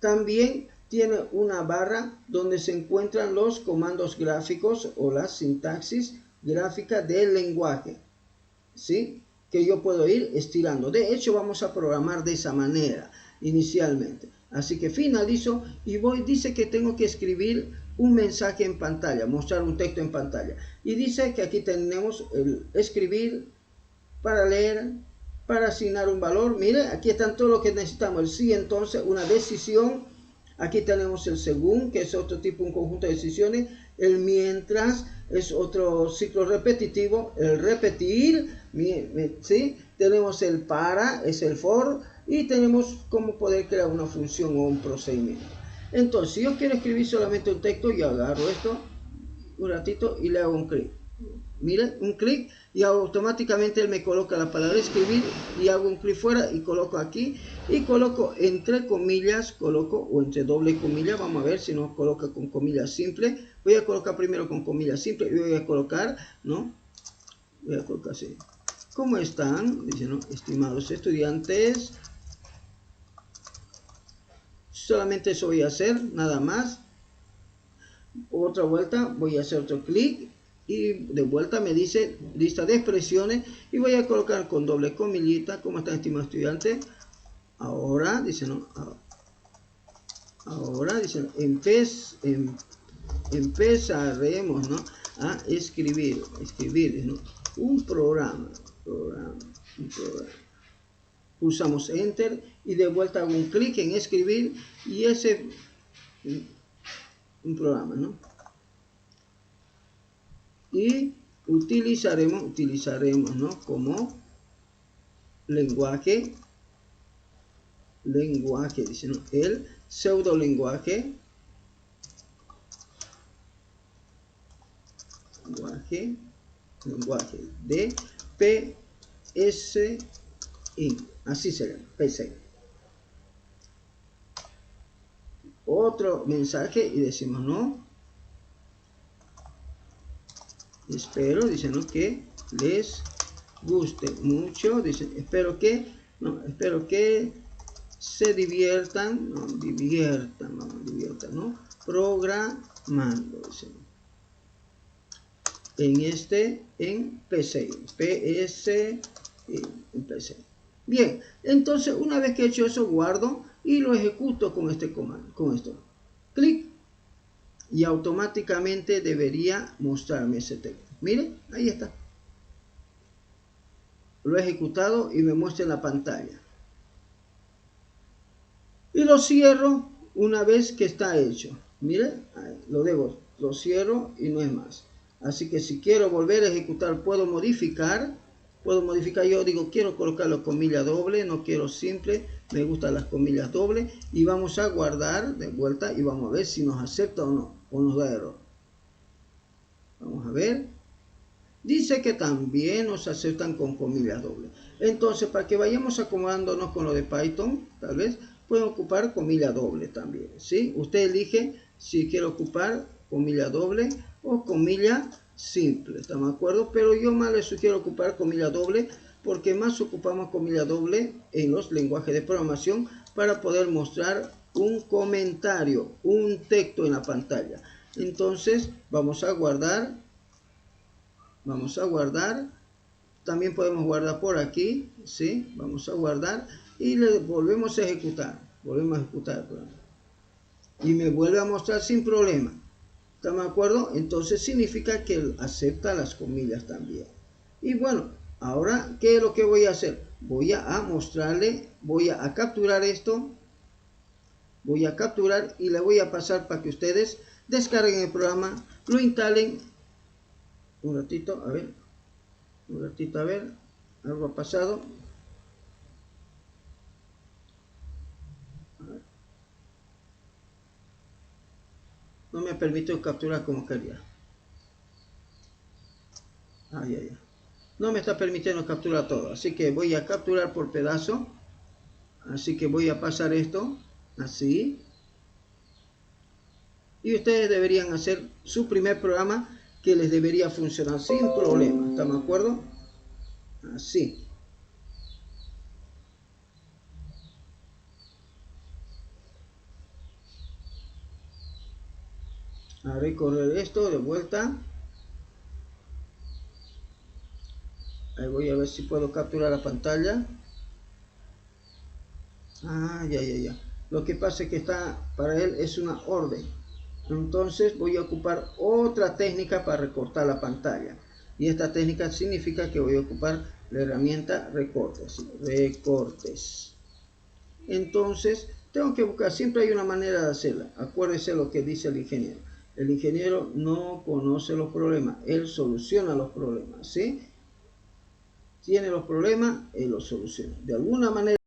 También tiene una barra donde se encuentran los comandos gráficos o la sintaxis gráfica del lenguaje, ¿sí? Que yo puedo ir estirando. De hecho, vamos a programar de esa manera inicialmente. Así que finalizo y dice que tengo que escribir un mensaje en pantalla, mostrar un texto en pantalla. Y dice que aquí tenemos el escribir, para leer, para asignar un valor. Mire, aquí están todo lo que necesitamos. El sí, entonces, una decisión. Aquí tenemos el según, que es otro tipo, un conjunto de decisiones. El mientras es otro ciclo repetitivo. El repetir, ¿sí? Tenemos el para, es el for. Y tenemos cómo poder crear una función o un procedimiento. Entonces, si yo quiero escribir solamente un texto, yo agarro esto un ratito y le hago un clic. Miren, un clic y automáticamente él me coloca la palabra escribir y hago un clic fuera y coloco aquí y coloco entre comillas, o entre doble comilla. Vamos a ver si nos coloca con comillas simple. Voy a colocar primero con comillas simple y voy a colocar, ¿no? Voy a colocar así, ¿Cómo están? Dice, ¿no? Estimados estudiantes. Solamente eso voy a hacer, nada más. Otra vuelta, voy a hacer otro clic y de vuelta me dice lista de expresiones y voy a colocar con doble comillita. ¿Cómo están, estimados estudiantes? Ahora, dice, ¿no? Ahora, dice, empezaremos, ¿no? A escribir, ¿no? Un programa. Pulsamos Enter y de vuelta hago un clic en escribir y ese un programa, ¿no? Y utilizaremos, ¿no? Como lenguaje, dice, ¿no? El pseudo lenguaje de PSI, así se llama, PSI. Otro mensaje y decimos, no, espero, dice, ¿no? Que les guste mucho, dice, espero que se diviertan, ¿no? Programando, dice, ¿no? En PSI. Bien, entonces una vez que he hecho eso, guardo y lo ejecuto con este comando, con esto. Clic y automáticamente debería mostrarme ese texto. Miren, ahí está. Lo he ejecutado y me muestra en la pantalla. Y lo cierro una vez que está hecho. Miren, lo cierro y no es más. Así que si quiero volver a ejecutar, puedo modificar. Yo digo, quiero colocar la comilla doble, no quiero simple, me gustan las comillas dobles. Y vamos a guardar de vuelta y vamos a ver si nos acepta o no, o nos da error. Vamos a ver. Dice que también nos aceptan con comillas dobles. Entonces, para que vayamos acomodándonos con lo de Python, tal vez pueden ocupar comilla doble también, ¿sí? Usted elige si quiere ocupar comilla doble o comilla simple, ¿estamos de acuerdo? Pero yo más les sugiero ocupar comilla doble porque más ocupamos comilla doble en los lenguajes de programación para poder mostrar un comentario, un texto en la pantalla. Entonces, vamos a guardar. También podemos guardar por aquí, ¿sí? Vamos a guardar y le volvemos a ejecutar. Y me vuelve a mostrar sin problema. ¿Estamos de acuerdo? Entonces significa que él acepta las comillas también. Y bueno, ahora, ¿qué es lo que voy a hacer? Voy a mostrarle, voy a capturar esto. Voy a capturar y le voy a pasar para que ustedes descarguen el programa, lo instalen. Un ratito, a ver, algo ha pasado. No me permitió capturar como quería. No me está permitiendo capturar todo, así que voy a capturar por pedazo. Así que voy a pasar esto, así. Y ustedes deberían hacer su primer programa que les debería funcionar sin problema. ¿Estamos de acuerdo? Así. A recorrer esto de vuelta. Ahí voy a ver si puedo capturar la pantalla. Ya. Lo que pasa es que para él es una orden. Entonces voy a ocupar otra técnica para recortar la pantalla. Y esta técnica significa que voy a ocupar la herramienta recortes. Entonces tengo que buscar, siempre hay una manera de hacerla. Acuérdese lo que dice el ingeniero. El ingeniero no conoce los problemas, él soluciona los problemas, ¿sí? Tiene los problemas, él los soluciona. De alguna manera